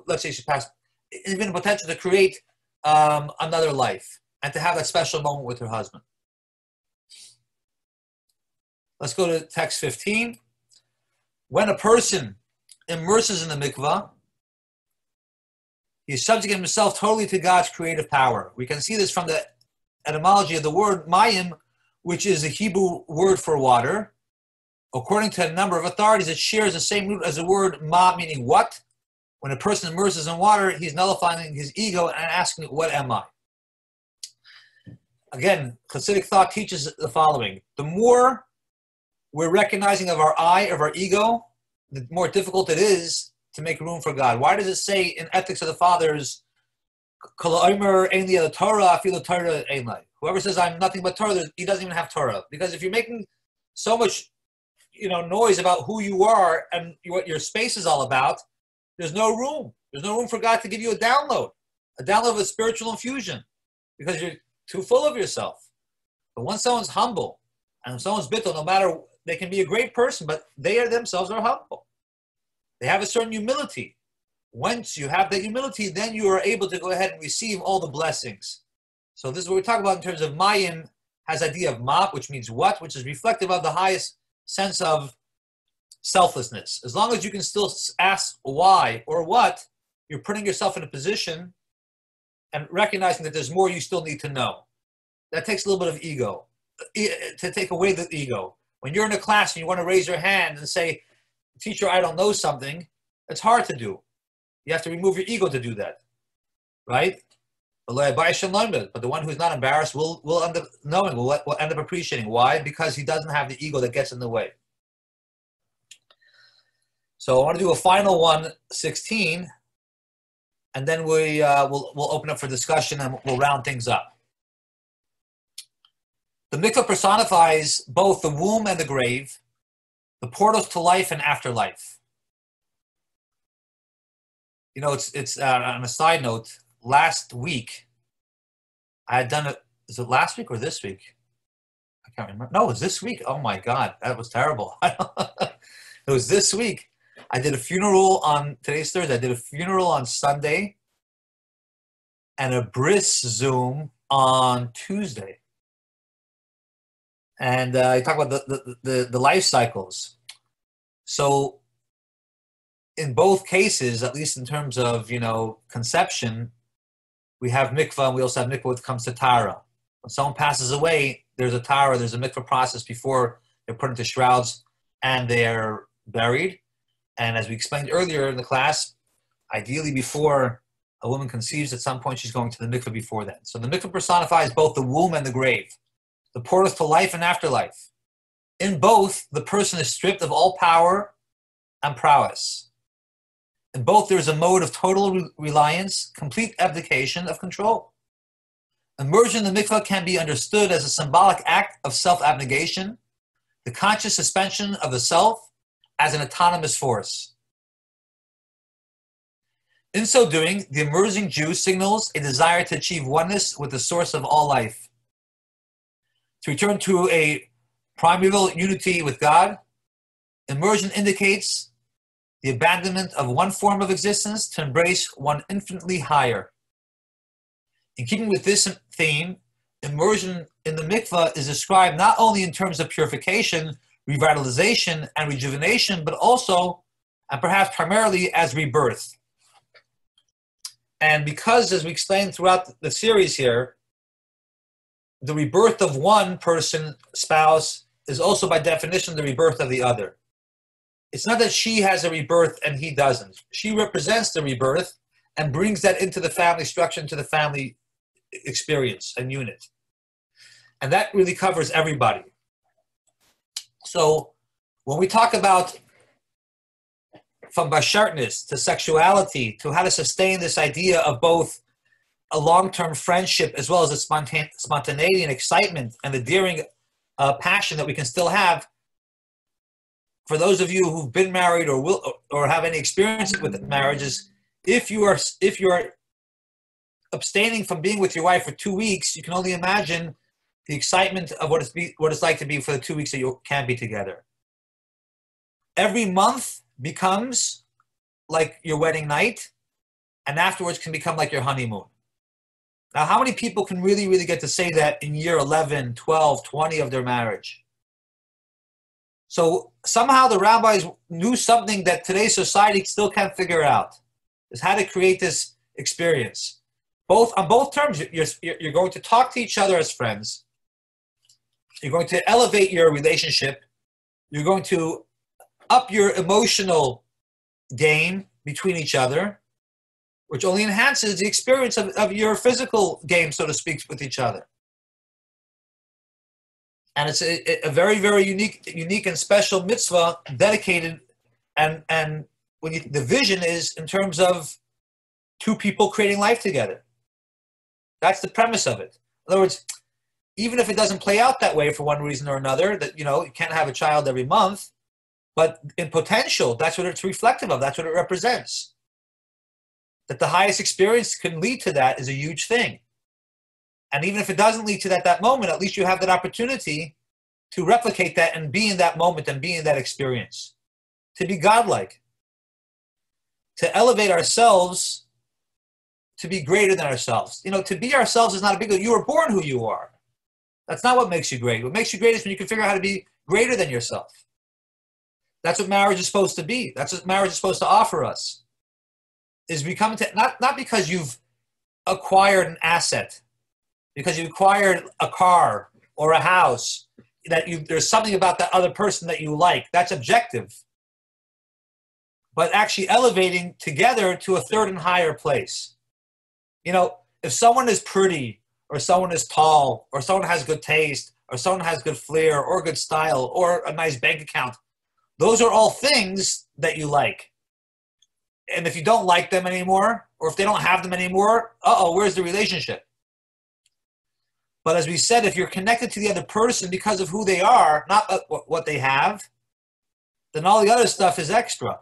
S1: let's say she passed, even in potential to create another life and to have that special moment with her husband. Let's go to text 15. When a person immerses in the mikvah, he's subjecting himself totally to God's creative power. We can see this from the etymology of the word mayim, which is a Hebrew word for water. According to a number of authorities, it shares the same root as the word ma, meaning what. When a person immerses in water, he's nullifying his ego and asking, what am I? Again, Hasidic thought teaches the following. The more we're recognizing of our I, of our ego, the more difficult it is to make room for God. Why does it say in Ethics of the Fathers, whoever says I'm nothing but Torah, he doesn't even have Torah? Because if you're making so much noise about who you are and what your space is all about, there's no room. There's no room for God to give you a download of a spiritual infusion, because you're too full of yourself. But once someone's humble and someone's bittul, no matter, they can be a great person, but they themselves are humble. They have a certain humility. Once you have that humility, then you are able to go ahead and receive all the blessings. So this is what we talk about in terms of Mayim, has idea of ma, which means what, which is reflective of the highest sense of selflessness. As long as you can still ask why or what, you're putting yourself in a position and recognizing that there's more you still need to know. That takes a little bit of ego, to take away the ego. When you're in a class and you want to raise your hand and say, teacher, I don't know something, it's hard to do. You have to remove your ego to do that, right? But the one who's not embarrassed will end up knowing, will end up appreciating. Why? Because he doesn't have the ego that gets in the way. So I want to do a final one, 16, and then we'll open up for discussion and we'll round things up. The mikvah personifies both the womb and the grave, the portals to life and afterlife. It's on a side note, last week, I had done it, is it last week or this week? I can't remember. No, it was this week. Oh my God, that was terrible. It was this week. I did a funeral on, today's Thursday, I did a funeral on Sunday. and a bris Zoom on Tuesday. And I talk about the life cycles. So in both cases, at least in terms of, conception, we have mikvah, and we also have mikvah when it comes to tara. When someone passes away, there's a tara, there's a mikvah process before they're put into shrouds and they're buried. And as we explained earlier in the class, ideally before a woman conceives, at some point she's going to the mikvah before then. So the mikvah personifies both the womb and the grave, the portals to life and afterlife. In both, the person is stripped of all power and prowess. In both, there is a mode of total reliance, complete abdication of control. Immersion in the mikvah can be understood as a symbolic act of self-abnegation, the conscious suspension of the self as an autonomous force. In so doing, the immersing Jew signals a desire to achieve oneness with the source of all life, to return to a primeval unity with God. Immersion indicates the abandonment of one form of existence to embrace one infinitely higher. In keeping with this theme, immersion in the mikvah is described not only in terms of purification, revitalization, and rejuvenation, but also, and perhaps primarily, as rebirth. And because, as we explained throughout the series here, the rebirth of one person, spouse, is also by definition the rebirth of the other. It's not that she has a rebirth and he doesn't. She represents the rebirth and brings that into the family structure, into the family experience and unit. And that really covers everybody. So when we talk about from bashartness to sexuality to how to sustain this idea of both a long-term friendship as well as a spontaneity and excitement and the daring passion that we can still have, for those of you who've been married or will or have any experience with marriages, if you are abstaining from being with your wife for 2 weeks, you can only imagine the excitement of what it's like to be for the 2 weeks that you can be together. Every month becomes like your wedding night, and afterwards can become like your honeymoon. Now, how many people can really, really get to say that in year 11, 12, 20 of their marriage? So somehow the rabbis knew something that today's society still can't figure out, is how to create this experience. On both terms, you're going to talk to each other as friends. You're going to elevate your relationship. You're going to up your emotional game between each other, which only enhances the experience of your physical game, so to speak, with each other. And it's a very, very unique and special mitzvah dedicated, and the vision is in terms of two people creating life together. That's the premise of it. In other words, even if it doesn't play out that way for one reason or another, that you can't have a child every month, but in potential, that's what it's reflective of. That's what it represents. That the highest experience can lead to that is a huge thing. And even if it doesn't lead to that moment, at least you have that opportunity to replicate that and be in that moment and be in that experience. To be godlike. To elevate ourselves to be greater than ourselves. To be ourselves is not a big deal. You were born who you are. That's not what makes you great. What makes you great is when you can figure out how to be greater than yourself. That's what marriage is supposed to be. That's what marriage is supposed to offer us. Is becoming not because you've acquired an asset, because you acquired a car or a house, there's something about that other person that you like. That's objective. But actually elevating together to a third and higher place. If someone is pretty, or someone is tall, or someone has good taste, or someone has good flair, or good style, or a nice bank account, those are all things that you like. And if you don't like them anymore, or if they don't have them anymore, where's the relationship? But as we said, if you're connected to the other person because of who they are, not what they have, then all the other stuff is extra.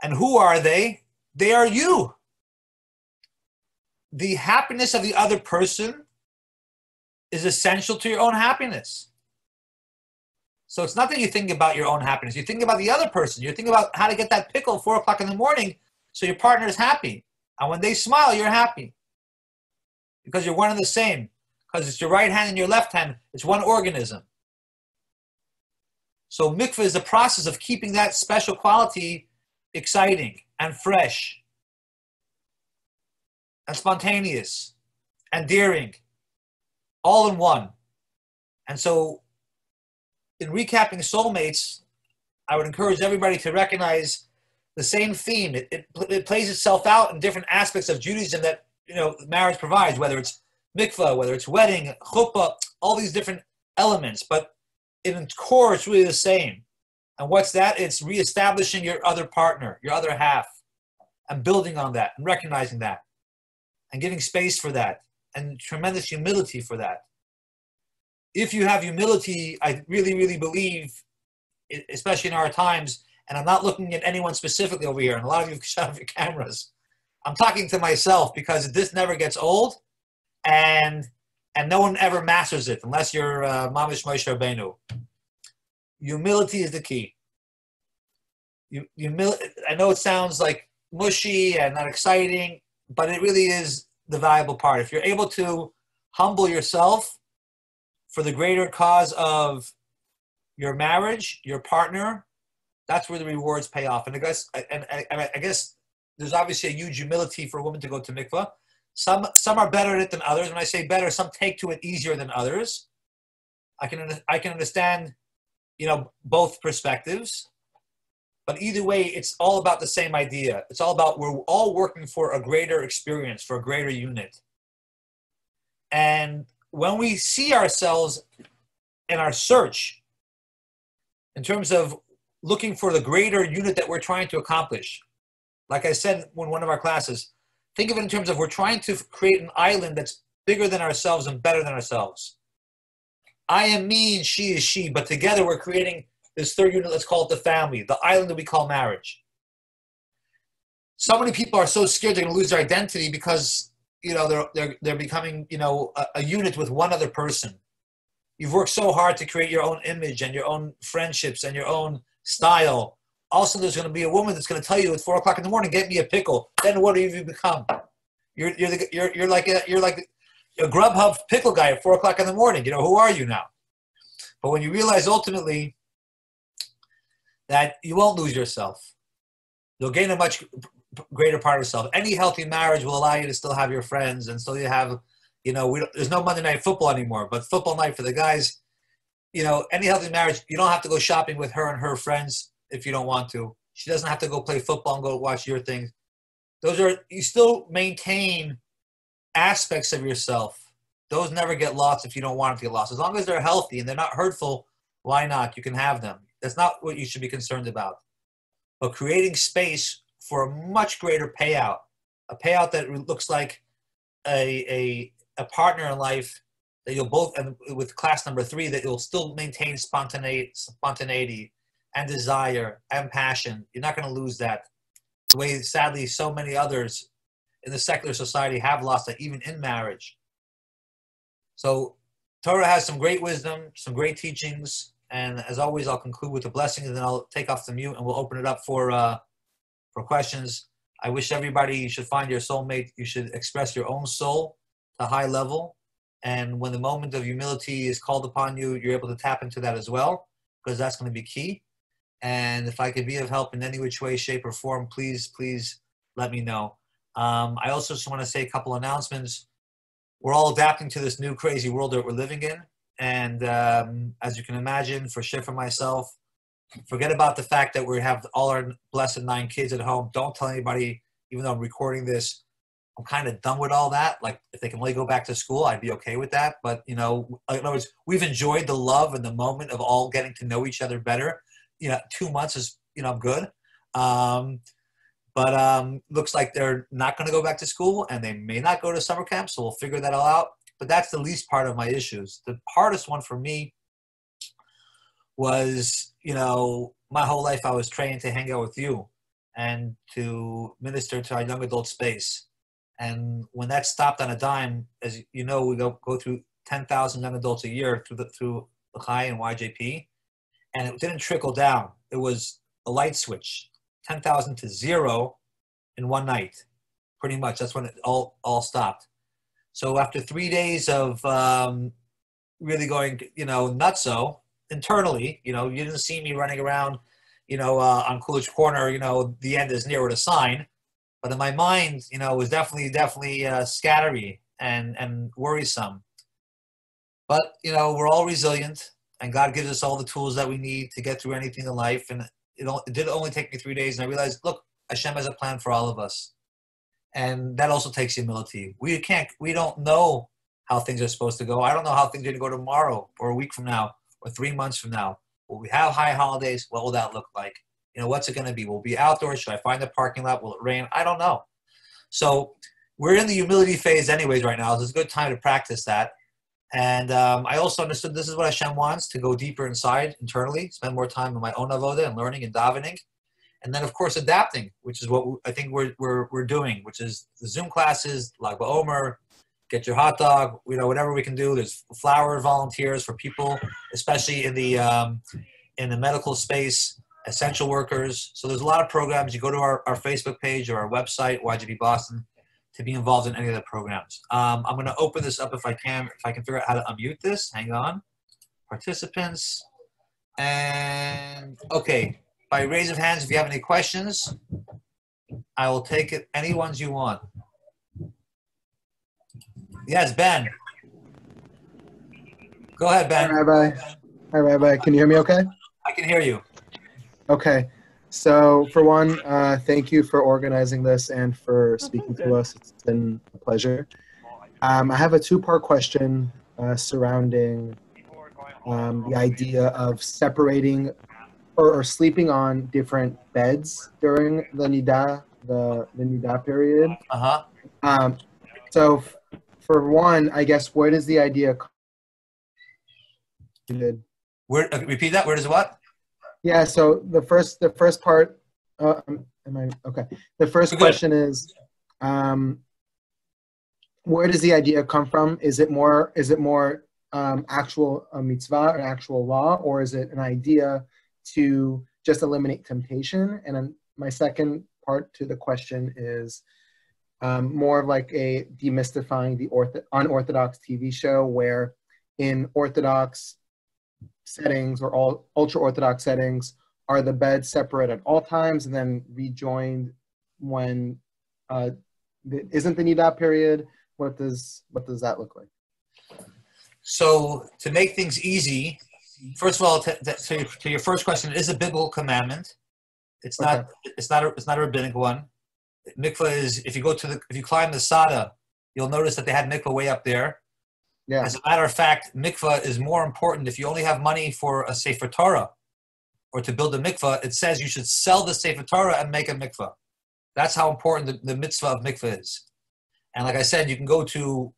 S1: And who are they? They are you. The happiness of the other person is essential to your own happiness. So it's not that you think about your own happiness. You think about the other person. You think about how to get that pickle at 4 o'clock in the morning so your partner is happy. And when they smile, you're happy because you're one and the same. Because it's your right hand and your left hand. It's one organism. So mikveh is the process of keeping that special quality exciting and fresh and spontaneous and endearing, all in one. And so in recapping Soulmates, I would encourage everybody to recognize the same theme. It plays itself out in different aspects of Judaism that marriage provides, whether it's mikveh, whether it's wedding, chuppah, all these different elements. But in its core, it's really the same. And what's that? It's reestablishing your other partner, your other half, and building on that and recognizing that and giving space for that and tremendous humility for that. If you have humility, I really, really believe, especially in our times, and I'm not looking at anyone specifically over here, and a lot of you shut off your cameras. I'm talking to myself because this never gets old, and no one ever masters it unless you're Mamish Mayshe Rabbeinu. Humility is the key. I know it sounds like mushy and not exciting, but it really is the valuable part. If you're able to humble yourself for the greater cause of your marriage, your partner, that's where the rewards pay off. And I guess there's obviously a huge humility for a woman to go to mikveh. Some are better at it than others. When I say better, some take to it easier than others. I can understand, both perspectives. But either way, it's all about the same idea. It's all about we're all working for a greater experience, for a greater unit. And when we see ourselves in our search, in terms of looking for the greater unit that we're trying to accomplish, like I said in one of our classes, think of it in terms of we're trying to create an island that's bigger than ourselves and better than ourselves. I am me and she is she, but together we're creating this third unit, let's call it the family, the island that we call marriage. So many people are so scared they're going to lose their identity because, they're becoming, a unit with one other person. You've worked so hard to create your own image and your own friendships and your own style. Also, there's going to be a woman that's going to tell you at 4 o'clock in the morning, get me a pickle. Then what have you become? You're like a Grubhub pickle guy at 4 o'clock in the morning. Who are you now? But when you realize ultimately that you won't lose yourself, you'll gain a much greater part of yourself. Any healthy marriage will allow you to still have your friends and still you have, there's no Monday Night Football anymore, but football night for the guys, any healthy marriage, you don't have to go shopping with her and her friends if you don't want to. She doesn't have to go play football and go watch your things. You still maintain aspects of yourself. Those never get lost if you don't want them to get lost. As long as they're healthy and they're not hurtful, why not? You can have them. That's not what you should be concerned about. But creating space for a much greater payout, a payout that looks like a partner in life that you'll both, and with class number 3, that you'll still maintain spontaneity and desire and passion. You're not going to lose that. The way, sadly, so many others in the secular society have lost it, even in marriage. So Torah has some great wisdom, some great teachings, and as always, I'll conclude with a blessing, and then I'll take off the mute, and we'll open it up for questions. I wish everybody, you should find your soulmate. You should express your own soul to a high level, and when the moment of humility is called upon you, you're able to tap into that as well, because that's going to be key. And if I could be of help in any which way, shape, or form, please let me know. I also just want to say a couple announcements. We're all adapting to this new crazy world that we're living in. And as you can imagine, for Shiv and myself, forget about the fact that we have all our blessed 9 kids at home. Don't tell anybody, even though I'm recording this, I'm kind of done with all that. Like, if they can only go back to school, I'd be okay with that. But, in other words, we've enjoyed the love and the moment of all getting to know each other better. 2 months is, good. But looks like they're not going to go back to school, and they may not go to summer camp, so we'll figure that all out. But that's the least part of my issues. The hardest one for me was, my whole life I was trained to hang out with you and to minister to our young adult space. And when that stopped on a dime, as you know, we go through 10,000 young adults a year through the Chai and YJP, and it didn't trickle down. It was a light switch, 10,000 to 0 in one night. pretty much. That's when it all stopped. So after 3 days of really going, nutso internally, you didn't see me running around, on Coolidge Corner, the end is near with a sign. But in my mind, it was definitely scattery and worrisome. But, we're all resilient, and God gives us all the tools that we need to get through anything in life. And it did only take me 3 days, and I realized, look, Hashem has a plan for all of us. And that also takes humility. We don't know how things are supposed to go. I don't know how things are going to go tomorrow or a week from now or 3 months from now. Will we have high holidays? What will that look like? What's it going to be? Will it be outdoors? Should I find a parking lot? Will it rain? I don't know. So we're in the humility phase anyways right now. So it's a good time to practice that. And I also understood this is what Hashem wants, to go deeper inside internally, spend more time in my own avoda and learning and davening. And then, of course, adapting, which is what I think we're doing, which is the Zoom classes, Lag BaOmer, get your hot dog, whatever we can do. There's flower volunteers for people, especially in the medical space, essential workers. So there's a lot of programs. You go to our Facebook page or our website, YGB Boston, to be involved in any of the programs. I'm going to open this up if I can figure out how to unmute this. Hang on. Participants. And, okay. By raise of hands, if you have any questions, I will take it. Any ones you want. Yes, Ben. Go ahead, Ben.
S2: Hi, Rabbi. Hi, Rabbi. Can you hear me okay?
S1: I can hear you.
S2: Okay. So, for one, thank you for organizing this and for speaking to us. It's been a pleasure. I have a two-part question surrounding the idea of separating or sleeping on different beds during the Nida period. So for one, I guess, where does the idea
S1: repeat that? Where does what?
S2: Yeah, so the first part, am I okay? The first question is, where does the idea come from? Is it more actual mitzvah or actual law, or is it an idea to just eliminate temptation? And then my second part to the question is more of like a demystifying the unorthodox TV show, where in orthodox settings or all ultra-orthodox settings, are the beds separate at all times and then rejoined when isn't the Nida period? What does that look like? So
S1: to make things easy, first of all, to your first question, it is a biblical commandment. It's not a rabbinic one. Mikvah is, if you climb the Sada, you'll notice that they had mikvah way up there.
S2: Yeah.
S1: As a matter of fact, mikvah is more important. If you only have money for a Sefer Torah or to build a mikvah, it says you should sell the Sefer Torah and make a mikvah. That's how important the mitzvah of mikvah is. And like I said, you can go to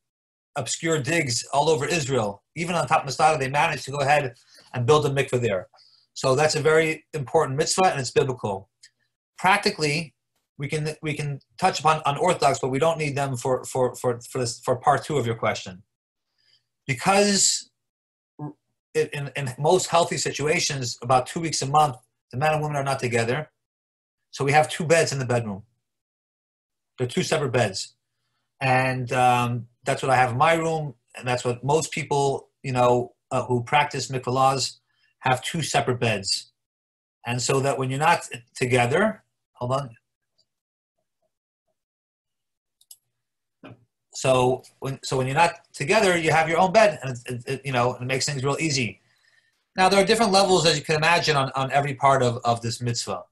S1: obscure digs all over Israel. Even on top of Masada, they managed to go ahead and build a mikvah there. So that's a very important mitzvah, and it's biblical. Practically, we can touch upon unorthodox, but we don't need them for part two of your question. Because in most healthy situations, about 2 weeks a month, the man and woman are not together. So we have 2 beds in the bedroom. They're 2 separate beds. And that's what I have in my room. And that's what most people, who practice mikvah laws have 2 separate beds. And so that when you're not together, hold on. So when you're not together, you have your own bed, and it makes things real easy. Now there are different levels, as you can imagine, on every part of this mitzvah.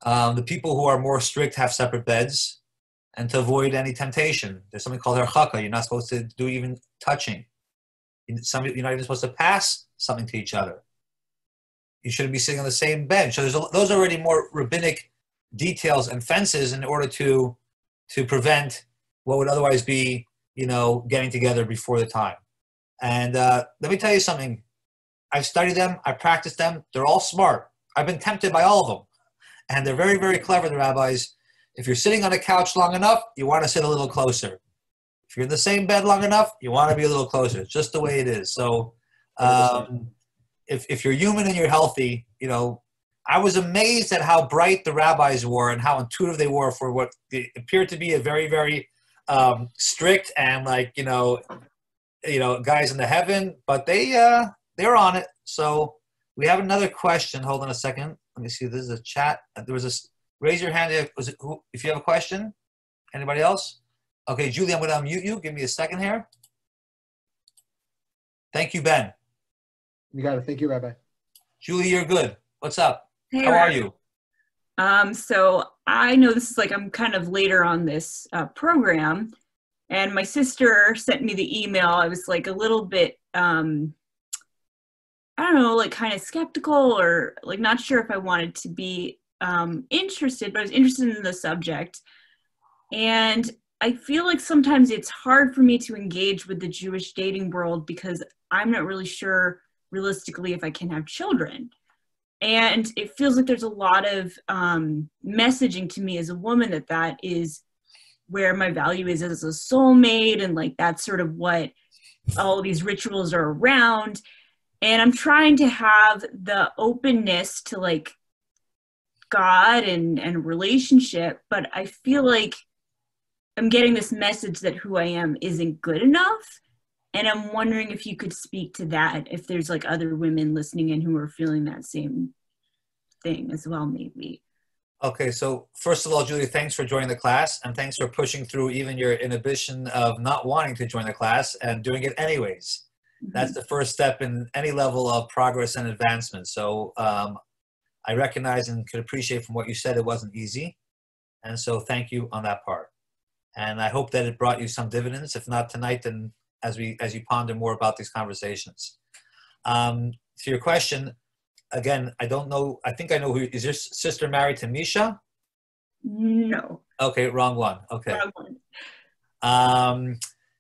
S1: The people who are more strict have separate beds, and to avoid any temptation, there's something called herchaka. You're not supposed to do even touching. You're not even supposed to pass something to each other. You shouldn't be sitting on the same bed. So those are already more rabbinic details and fences in order to prevent what would otherwise be, getting together before the time. And let me tell you something. I've studied them. I practiced them. They're all smart. I've been tempted by all of them. And they're very, very clever, the rabbis. If you're sitting on a couch long enough, you want to sit a little closer. If you're in the same bed long enough, you want to be a little closer. It's just the way it is. So if you're human and you're healthy, I was amazed at how bright the rabbis were and how intuitive they were for what appeared to be a very, very strict and like, guys in the heaven, but they're on it. So we have another question. Hold on a second. Let me see. This is a chat. There was this. Raise your hand if you have a question. Anybody else? Okay, Julie, I'm going to unmute you. Give me a second here. Thank you, Ben.
S2: You got it. Thank you, Rabbi.
S1: Julie, you're good. What's up?
S3: Hey,
S1: How are you?
S3: So I know this is like I'm kind of later on this program, and my sister sent me the email. I was like a little bit, I don't know, like kind of skeptical or like not sure if I wanted to be interested, but I was interested in the subject. And I feel like sometimes it's hard for me to engage with the Jewish dating world because I'm not really sure realistically if I can have children. And it feels like there's a lot of messaging to me as a woman that is where my value is as a soulmate, and like that's sort of what all of these rituals are around. And I'm trying to have the openness to like God and relationship, but I feel like I'm getting this message that who I am isn't good enough. And I'm wondering if you could speak to that, if there's like other women listening in who are feeling that same thing as well, maybe.
S1: Okay, so first of all, Julie, thanks for joining the class, and thanks for pushing through even your inhibition of not wanting to join the class and doing it anyways. Mm-hmm. That's the first step in any level of progress and advancement. So I recognize and could appreciate from what you said it wasn't easy. And so thank you on that part. And I hope that it brought you some dividends. If not tonight, then as you ponder more about these conversations. To your question, again, I don't know. I think I know who. Is your sister married to Mayshe?
S3: No.
S1: Okay, wrong one. Okay.
S3: Wrong one.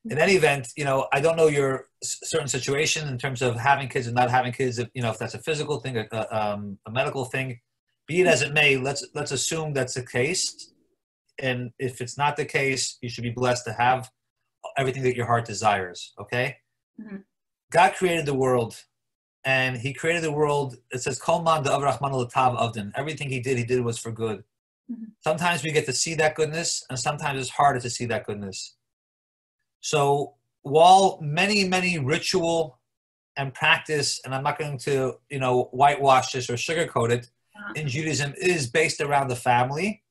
S1: In any event, I don't know your certain situation in terms of having kids and not having kids. If that's a physical thing, a medical thing, be it as it may, let's assume that's the case. And if it's not the case, you should be blessed to have everything that your heart desires. Okay. Mm-hmm. God created the world. And he created the world. It says, Kol man da'av Rahman l'tav avdin. Everything he did was for good. Mm-hmm. Sometimes we get to see that goodness, and sometimes it's harder to see that goodness. So while many, many ritual and practice, and I'm not going to, whitewash this or sugarcoat it, in Judaism is based around the family,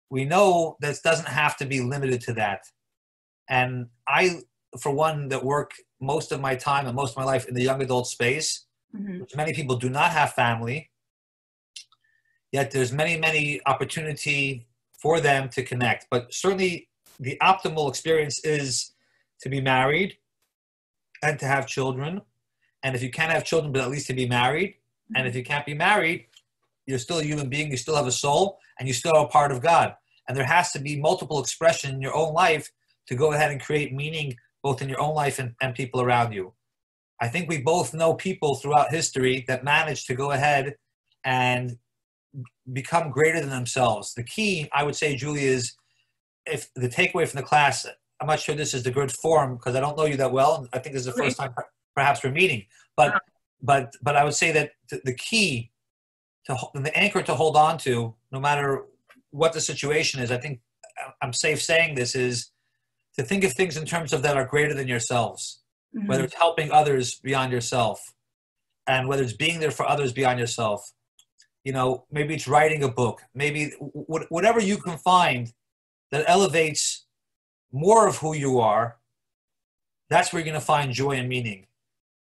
S1: we know that it doesn't have to be limited to that. And I, for one, that work most of my time and most of my life in the young adult space, mm-hmm. which many people do not have family, yet there's many, many opportunity for them to connect. But certainly the optimal experience is to be married and to have children. And if you can't have children, but at least to be married. Mm-hmm. And if you can't be married, you're still a human being, you still have a soul, and you still are a part of God. And there has to be multiple expression in your own life to go ahead and create meaning both in your own life and people around you. I think we both know people throughout history that managed to go ahead and become greater than themselves. The key, I would say, Julie, is if the takeaway from the class, I'm not sure this is the good form because I don't know you that well. I think this is the first time perhaps we're meeting. But I would say that the key, the anchor to hold on to, no matter what the situation is, I think I'm safe saying this, is to think of things in terms of that are greater than yourselves, mm-hmm. whether it's helping others beyond yourself and whether it's being there for others beyond yourself. Maybe it's writing a book, maybe whatever you can find that elevates more of who you are, that's where you're going to find joy and meaning.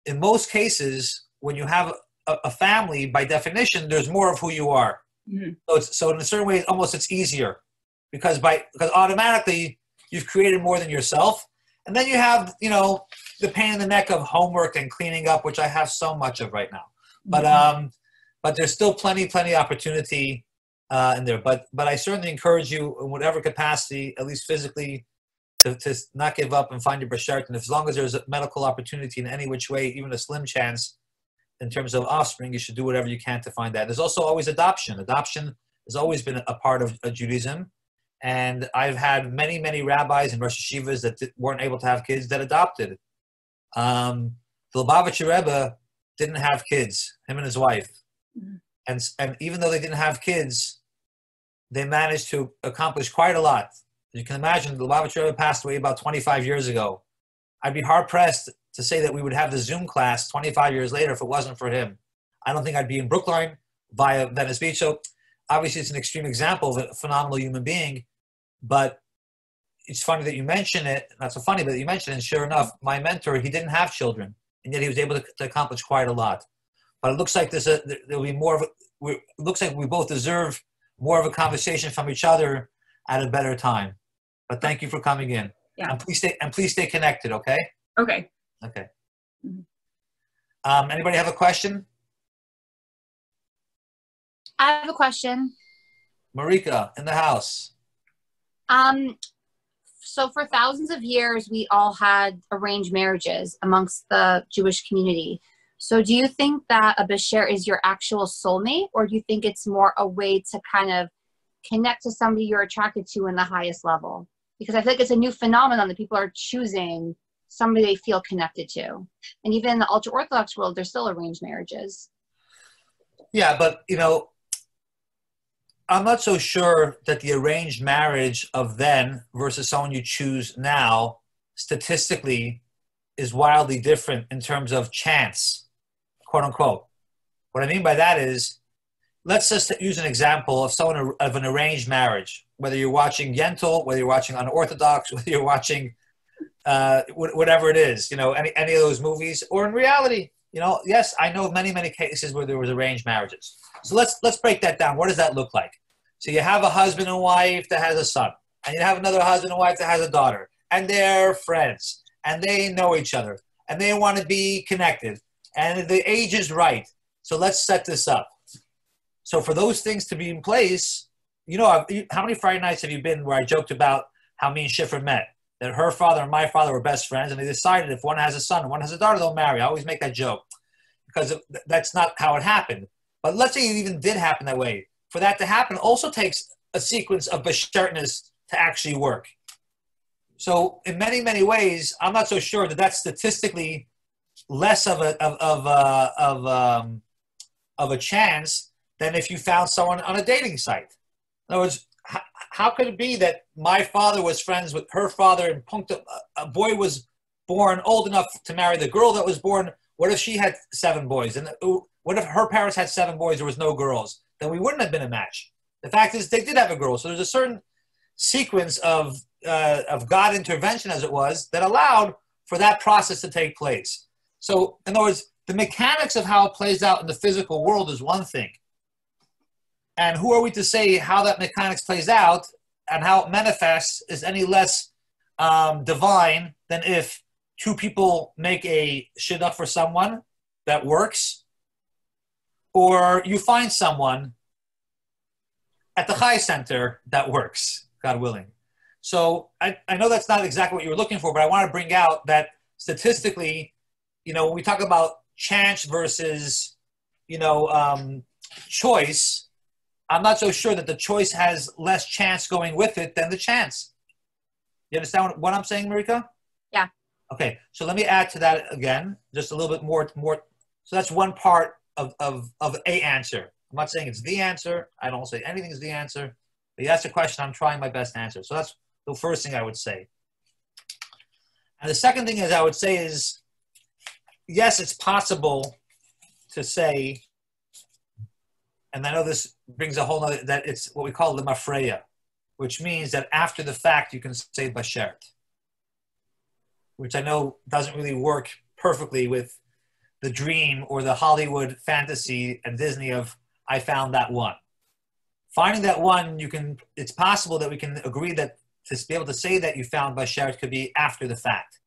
S1: In most cases, when you have a family, by definition, there's more of who you are. Mm-hmm. So in a certain way, it's easier because automatically you've created more than yourself. And then you have, the pain in the neck of homework and cleaning up, which I have so much of right now. Mm-hmm. But there's still plenty opportunity in there. But I certainly encourage you in whatever capacity, at least physically, to not give up and find your bashert. And as long as there's a medical opportunity in any which way, even a slim chance in terms of offspring, you should do whatever you can to find that. There's also always adoption. Adoption has always been a part of Judaism. And I've had many, many rabbis and Rosh Yeshivas that weren't able to have kids that adopted. The Lubavitcher Rebbe didn't have kids, him and his wife. Mm-hmm. And even though they didn't have kids, they managed to accomplish quite a lot. You can imagine, the Lubavitcher Rebbe passed away about 25 years ago. I'd be hard-pressed to say that we would have the Zoom class 25 years later if it wasn't for him. I don't think I'd be in Brookline via Venice Beach. So obviously it's an extreme example of a phenomenal human being, but it's funny that you mention it. Not so funny, but you mention it. And sure enough, my mentor, he didn't have children, and yet he was able to accomplish quite a lot. But it looks like there'll be more of it looks like we both deserve more of a conversation from each other at a better time. But thank you for coming in.
S3: Yeah.
S1: And please stay connected, okay?
S3: Okay.
S1: Okay.
S3: Mm-hmm.
S1: Anybody have a question?
S4: I have a question.
S1: Marika, in the house.
S4: So for thousands of years, we all had arranged marriages amongst the Jewish community. So do you think that a basher is your actual soulmate, or do you think it's more a way to kind of connect to somebody you're attracted to in the highest level? Because I feel like it's a new phenomenon that people are choosing somebody they feel connected to. And even in the ultra-Orthodox world, there's still arranged marriages.
S1: Yeah, but, I'm not so sure that the arranged marriage of then versus someone you choose now, statistically, is wildly different in terms of chance, quote unquote. What I mean by that is, let's just use an example of someone of an arranged marriage, whether you're watching Yentl, whether you're watching Unorthodox, whether you're watching whatever it is, any of those movies, or in reality, yes, I know many, many cases where there was arranged marriages. So let's break that down. What does that look like? So you have a husband and wife that has a son, and you have another husband and wife that has a daughter, and they're friends, and they know each other, and they want to be connected, and the age is right. So let's set this up. So for those things to be in place, how many Friday nights have you been where I joked about how me and Schiffer met? That her father and my father were best friends, and they decided if one has a son and one has a daughter, they'll marry. I always make that joke because that's not how it happened. But let's say it even did happen that way. For that to happen also takes a sequence of bashartness to actually work. So in many, many ways, I'm not so sure that that's statistically less of a chance than if you found someone on a dating site. In other words, how could it be that my father was friends with her father and a boy was born old enough to marry the girl that was born? What if she had 7 boys? And what if her parents had 7 boys, there was no girls? Then we wouldn't have been a match. The fact is they did have a girl. So there's a certain sequence of God intervention, as it was, that allowed for that process to take place. So in other words, the mechanics of how it plays out in the physical world is one thing. And who are we to say how that mechanics plays out and how it manifests is any less divine than if 2 people make a shidduch for someone that works, or you find someone at the Chai Center that works, God willing. So I know that's not exactly what you were looking for, but I want to bring out that statistically, when we talk about chance versus, choice, I'm not so sure that the choice has less chance going with it than the chance. You understand what I'm saying, Marika?
S4: Yeah.
S1: Okay, so let me add to that again, just a little bit more. So that's one part of a answer. I'm not saying it's the answer. I don't say anything is the answer. But you asked a question, I'm trying my best to answer. So that's the first thing I would say. And the second thing I would say is, yes, it's possible to say, and I know this brings a whole nother, that it's what we call lemafreya, which means that after the fact you can say bashert, which I know doesn't really work perfectly with the dream or the Hollywood fantasy and Disney of I found that one. Finding that one, it's possible that we can agree that to be able to say that you found bashert could be after the fact.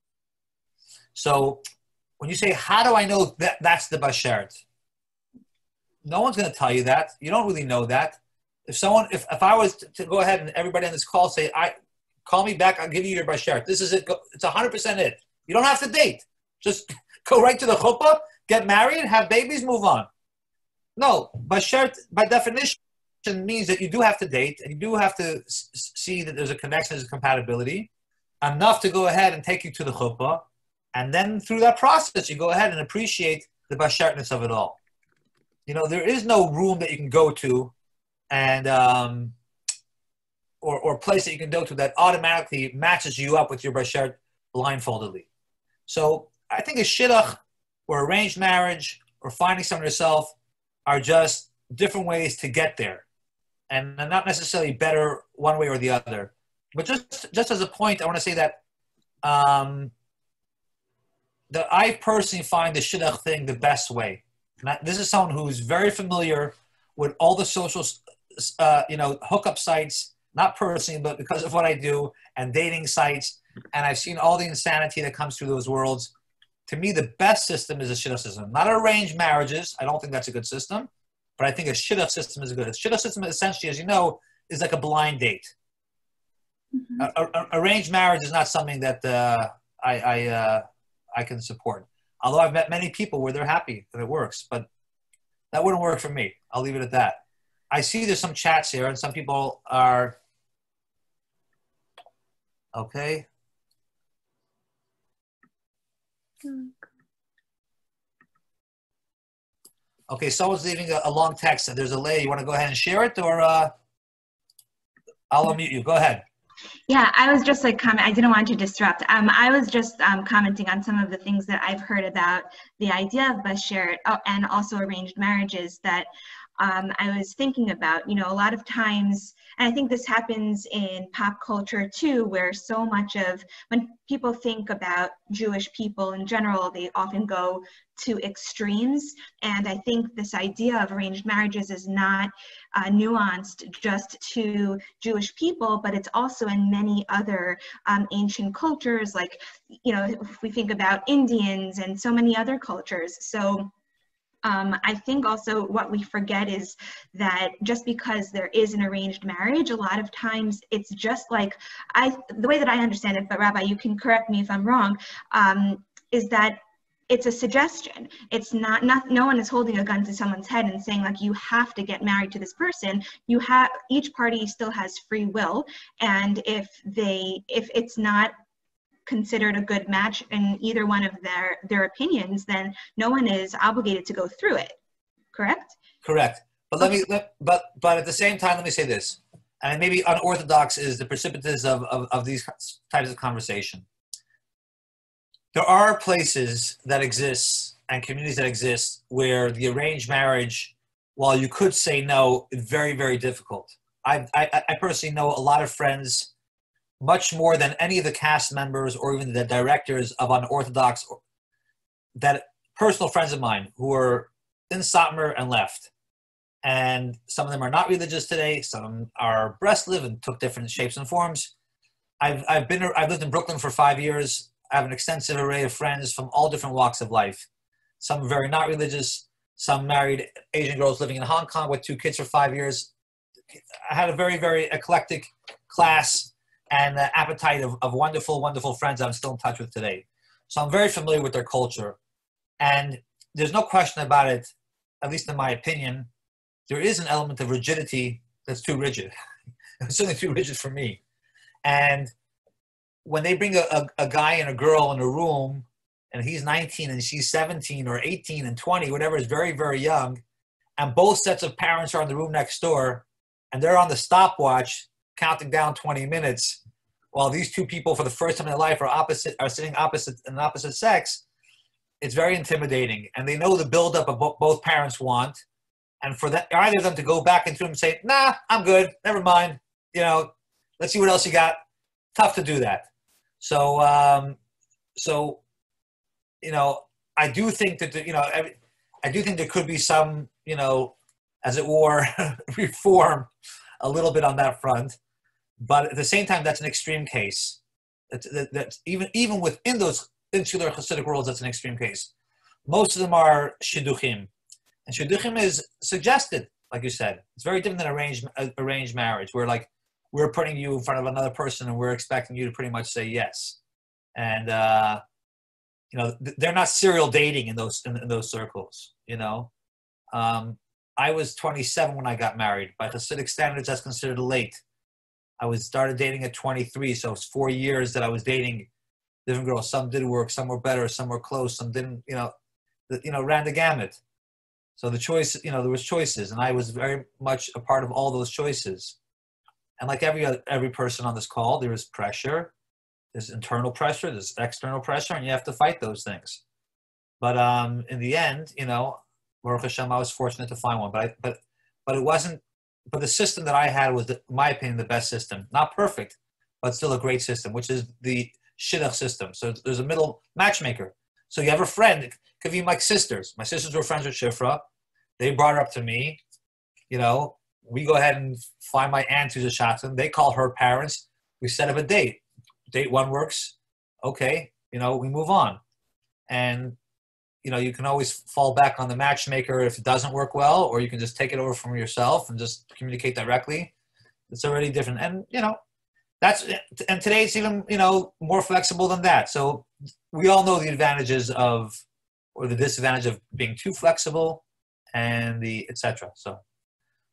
S1: So when you say, how do I know that that's the bashert? No one's going to tell you that. You don't really know that. If I was to go ahead and everybody on this call say, call me back, I'll give you your bashert. This is it. It's 100% it. You don't have to date. Just go right to the chuppah, get married, have babies, move on. No, bashert by definition means that you do have to date and you do have to see that there's a connection, there's a compatibility, enough to go ahead and take you to the chuppah. And then through that process, you go ahead and appreciate the bashartness of it all. there is no room that you can go to and or place that you can go to that automatically matches you up with your basher blindfoldedly. So I think a shidduch or arranged marriage or finding someone yourself are just different ways to get there, and not necessarily better one way or the other. But just as a point, I want to say that that I personally find the shidduch thing the best way. And this is someone who's very familiar with all the social, hookup sites, not personally, but because of what I do, and dating sites, and I've seen all the insanity that comes through those worlds. To me, the best system is a shidduch system. Not arranged marriages. I don't think that's a good system, but I think a shidduch system is good. A shidduch system, essentially, as you know, is like a blind date. Arranged marriage is not something that I can support. Although I've met many people where they're happy that it works, but that wouldn't work for me. I'll leave it at that. I see there's some chats here, and some people are okay. Okay, someone's leaving a long text. There's a lay. You want to go ahead and share it, or I'll unmute you. Go ahead.
S5: Yeah, I was just like I didn't want to disrupt. I was just commenting on some of the things that I've heard about the idea of basher and also arranged marriages that I was thinking about. A lot of times, and I think this happens in pop culture too, where so much of when people think about Jewish people in general, they often go to extremes. And I think this idea of arranged marriages is not nuanced just to Jewish people, but it's also in many other ancient cultures, like, if we think about Indians and so many other cultures. So I think also what we forget is that just because there is an arranged marriage, a lot of times it's just like, the way that I understand it, but Rabbi, you can correct me if I'm wrong, is that it's a suggestion. It's not, no one is holding a gun to someone's head and saying like, you have to get married to this person. Each party still has free will. And if it's not considered a good match in either one of their opinions, then no one is obligated to go through it. Correct?
S1: Correct. But but at the same time, let me say this, and maybe unorthodox is the precipitous of these types of conversation. There are places that exist and communities that exist where the arranged marriage, while you could say no, is very, very difficult. I personally know a lot of friends, much more than any of the cast members or even the directors of unorthodox, that personal friends of mine who are in Satmar and left. And some of them are not religious today. Some of them are breastlive and took different shapes and forms. I've lived in Brooklyn for 5 years. I have an extensive array of friends from all different walks of life. Some very not religious, some married Asian girls living in Hong Kong with 2 kids for 5 years. I had a very, very eclectic class and appetite of wonderful, wonderful friends I'm still in touch with today. So I'm very familiar with their culture. And there's no question about it, at least in my opinion, there is an element of rigidity that's too rigid. It's certainly too rigid for me. And when they bring a guy and a girl in a room, and he's 19 and she's 17 or 18 and 20, whatever, is very, very young, and both sets of parents are in the room next door, and they're on the stopwatch counting down 20 minutes, while these two people for the first time in their life are sitting opposite in opposite sex, it's very intimidating. And they know the buildup of what both parents want. And for either of them to go back into them and say, nah, I'm good, never mind, let's see what else you got. Tough to do that. So, I do think that, I do think there could be some, as it were, reform a little bit on that front. But at the same time, that's an extreme case. That's even within those insular Hasidic worlds, that's an extreme case. Most of them are shidduchim. And shidduchim is suggested, like you said. It's very different than arranged marriage, where like we're putting you in front of another person and we're expecting you to pretty much say yes. And they're not serial dating in those circles. I was 27 when I got married. By Hasidic standards, that's considered late. I started dating at 23, so it's 4 years that I was dating different girls. Some did work, some were better, some were close, some didn't. Ran the gamut. So the choice, there was choices, and I was very much a part of all those choices. And like every person on this call, there is pressure. There's internal pressure, there's external pressure, and you have to fight those things. But in the end, Baruch Hashem, I was fortunate to find one. But it wasn't. But the system that I had was, in my opinion, the best system. Not perfect, but still a great system, which is the shidduch system. So there's a middle matchmaker. So you have a friend. It could be my sisters. My sisters were friends with Shifra. They brought her up to me. We go ahead and find my aunt who's a shotgun. They call her parents. We set up a date. Date one works. Okay. We move on. And, you can always fall back on the matchmaker if it doesn't work well, or you can just take it over from yourself and just communicate directly. It's already different. And, and today it's even, more flexible than that. So we all know the advantages or the disadvantage of being too flexible and the et cetera. So,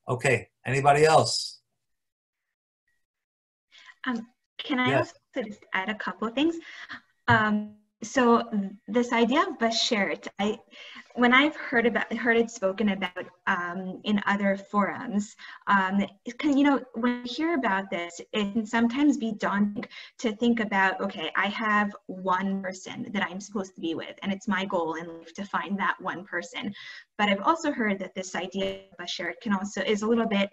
S1: okay. Anybody else?
S5: Can I
S1: Yes.
S5: also just add a couple of things? So this idea of bashert, when I've heard it spoken about in other forums, when you hear about this, it can sometimes be daunting to think about, okay, I have one person that I'm supposed to be with, and it's my goal in life to find that one person. But I've also heard that this idea of bashert is a little bit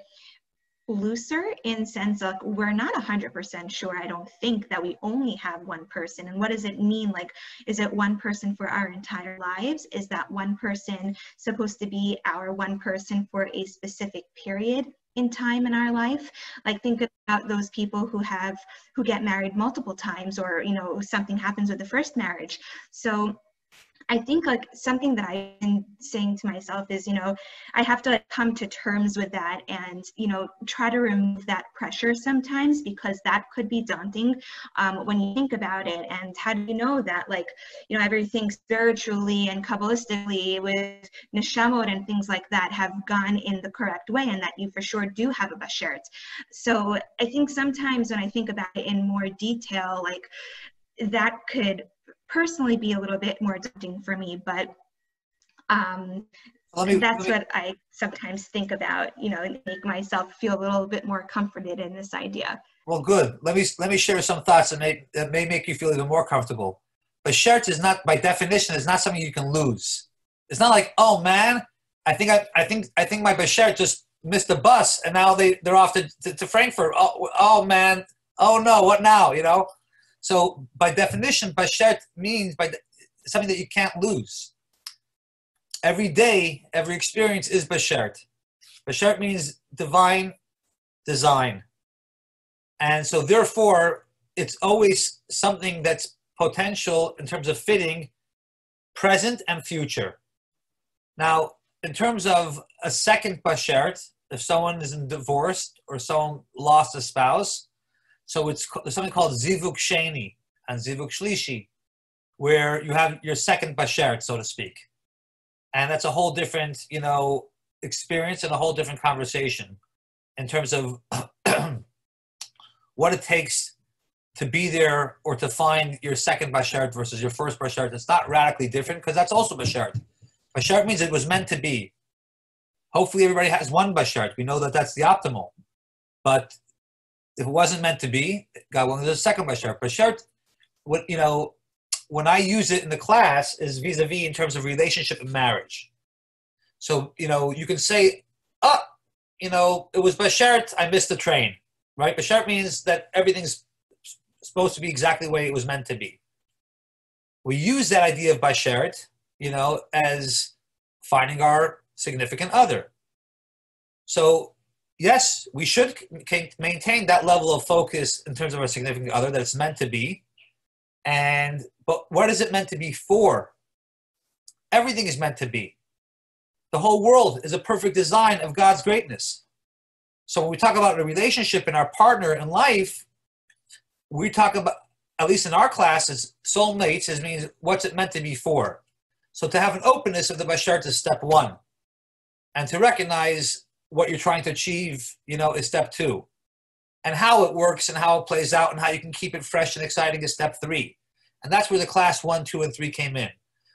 S5: looser in sense of we're not 100% sure. I don't think that we only have one person. And what does it mean? Like, is it one person for our entire lives? Is that one person supposed to be our one person for a specific period in time in our life? Like, think about those people who get married multiple times, or something happens with the first marriage. So I think like something that I've been saying to myself is, I have to come to terms with that and, try to remove that pressure sometimes, because that could be daunting when you think about it. And how do you know that, like, everything spiritually and Kabbalistically with neshamot and things like that have gone in the correct way, and that you for sure do have a bashert. So I think sometimes when I think about it in more detail, like that could personally be a little bit more daunting for me, but that's what I sometimes think about, and make myself feel a little bit more comforted in this idea.
S1: Well, good. Let me share some thoughts that may make you feel even more comfortable. Bashert is not, by definition, is not something you can lose. It's not like, oh man, I think my bashert just missed the bus and now they're off to Frankfurt. Oh man, oh no, what now? So by definition, bashert means something that you can't lose. Every day, every experience is bashert. Bashert means divine design. And so therefore, it's always something that's potential in terms of fitting present and future. Now, in terms of a second bashert, if someone is divorced or someone lost a spouse, so there's something called zivuk sheni and zivuk shlishi, where you have your second bashert, so to speak. And that's a whole different, experience and a whole different conversation in terms of what it takes to be there or to find your second bashert versus your first bashert. It's not radically different, because that's also bashert. Bashert means it was meant to be. Hopefully everybody has one bashert. We know that that's the optimal. But if it wasn't meant to be, God willing, there's a second bashert. Bashert, when I use it in the class, is vis-a-vis in terms of relationship and marriage. So, you can say, it was bashert, I missed the train, right? Bashert means that everything's supposed to be exactly the way it was meant to be. We use that idea of bashert, as finding our significant other. So, yes, we should maintain that level of focus in terms of our significant other that it's meant to be. But what is it meant to be for? Everything is meant to be. The whole world is a perfect design of God's greatness. So when we talk about a relationship and our partner in life, we talk about, at least in our classes, soulmates means what's it meant to be for. So to have an openness of the bashert is step one. And to recognize what you're trying to achieve, is step two. And how it works and how it plays out and how you can keep it fresh and exciting is step three. And that's where the class 1, 2, and 3 came in.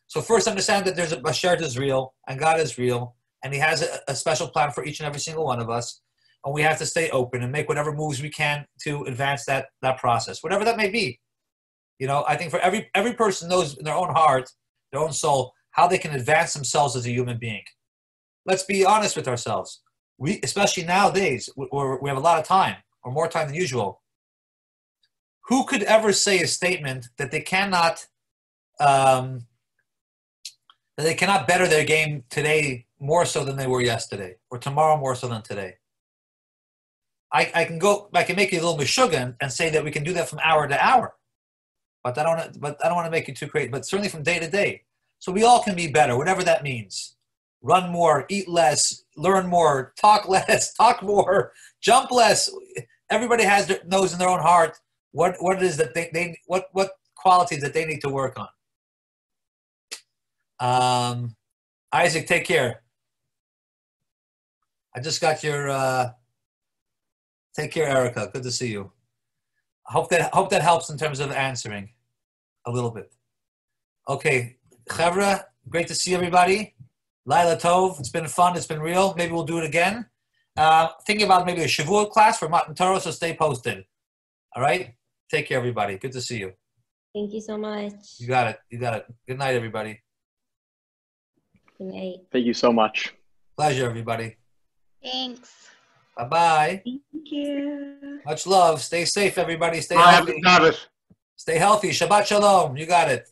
S1: So first understand that there's a bashert is real and God is real. and he has a special plan for each and every single one of us. And we have to stay open and make whatever moves we can to advance that process, whatever that may be. You know, I think for every person knows in their own heart, their own soul, how they can advance themselves as a human being. Let's be honest with ourselves. We, especially nowadays, where we have a lot of time, or more time than usual, who could ever say a statement that they cannot better their game today more so than they were yesterday, or tomorrow more so than today? I can make you a little mishuggah and say that we can do that from hour to hour, but I don't want to make it too great. But certainly from day to day, so we all can be better, whatever that means. Run more, eat less, learn more, talk less, talk more, jump less. Everybody knows in their own heart what it is that what qualities that they need to work on. Isaac, take care. I just got your. Take care, Erica. Good to see you. I hope that helps in terms of answering a little bit. Okay, Chevra, great to see everybody. Laila Tov, it's been fun. It's been real. Maybe we'll do it again. Thinking about maybe a Shavuot class for Matan Torah, so stay posted. All right? Take care, everybody. Good to see you.
S6: Thank you so much.
S1: You got it. You got it. Good night, everybody.
S6: Good night.
S7: Thank you so much.
S1: Pleasure, everybody.
S4: Thanks.
S1: Bye-bye.
S3: Thank you.
S1: Much love. Stay safe, everybody. Stay
S8: Bye,
S1: healthy.
S8: have it.
S1: Stay healthy. Shabbat shalom. You got it.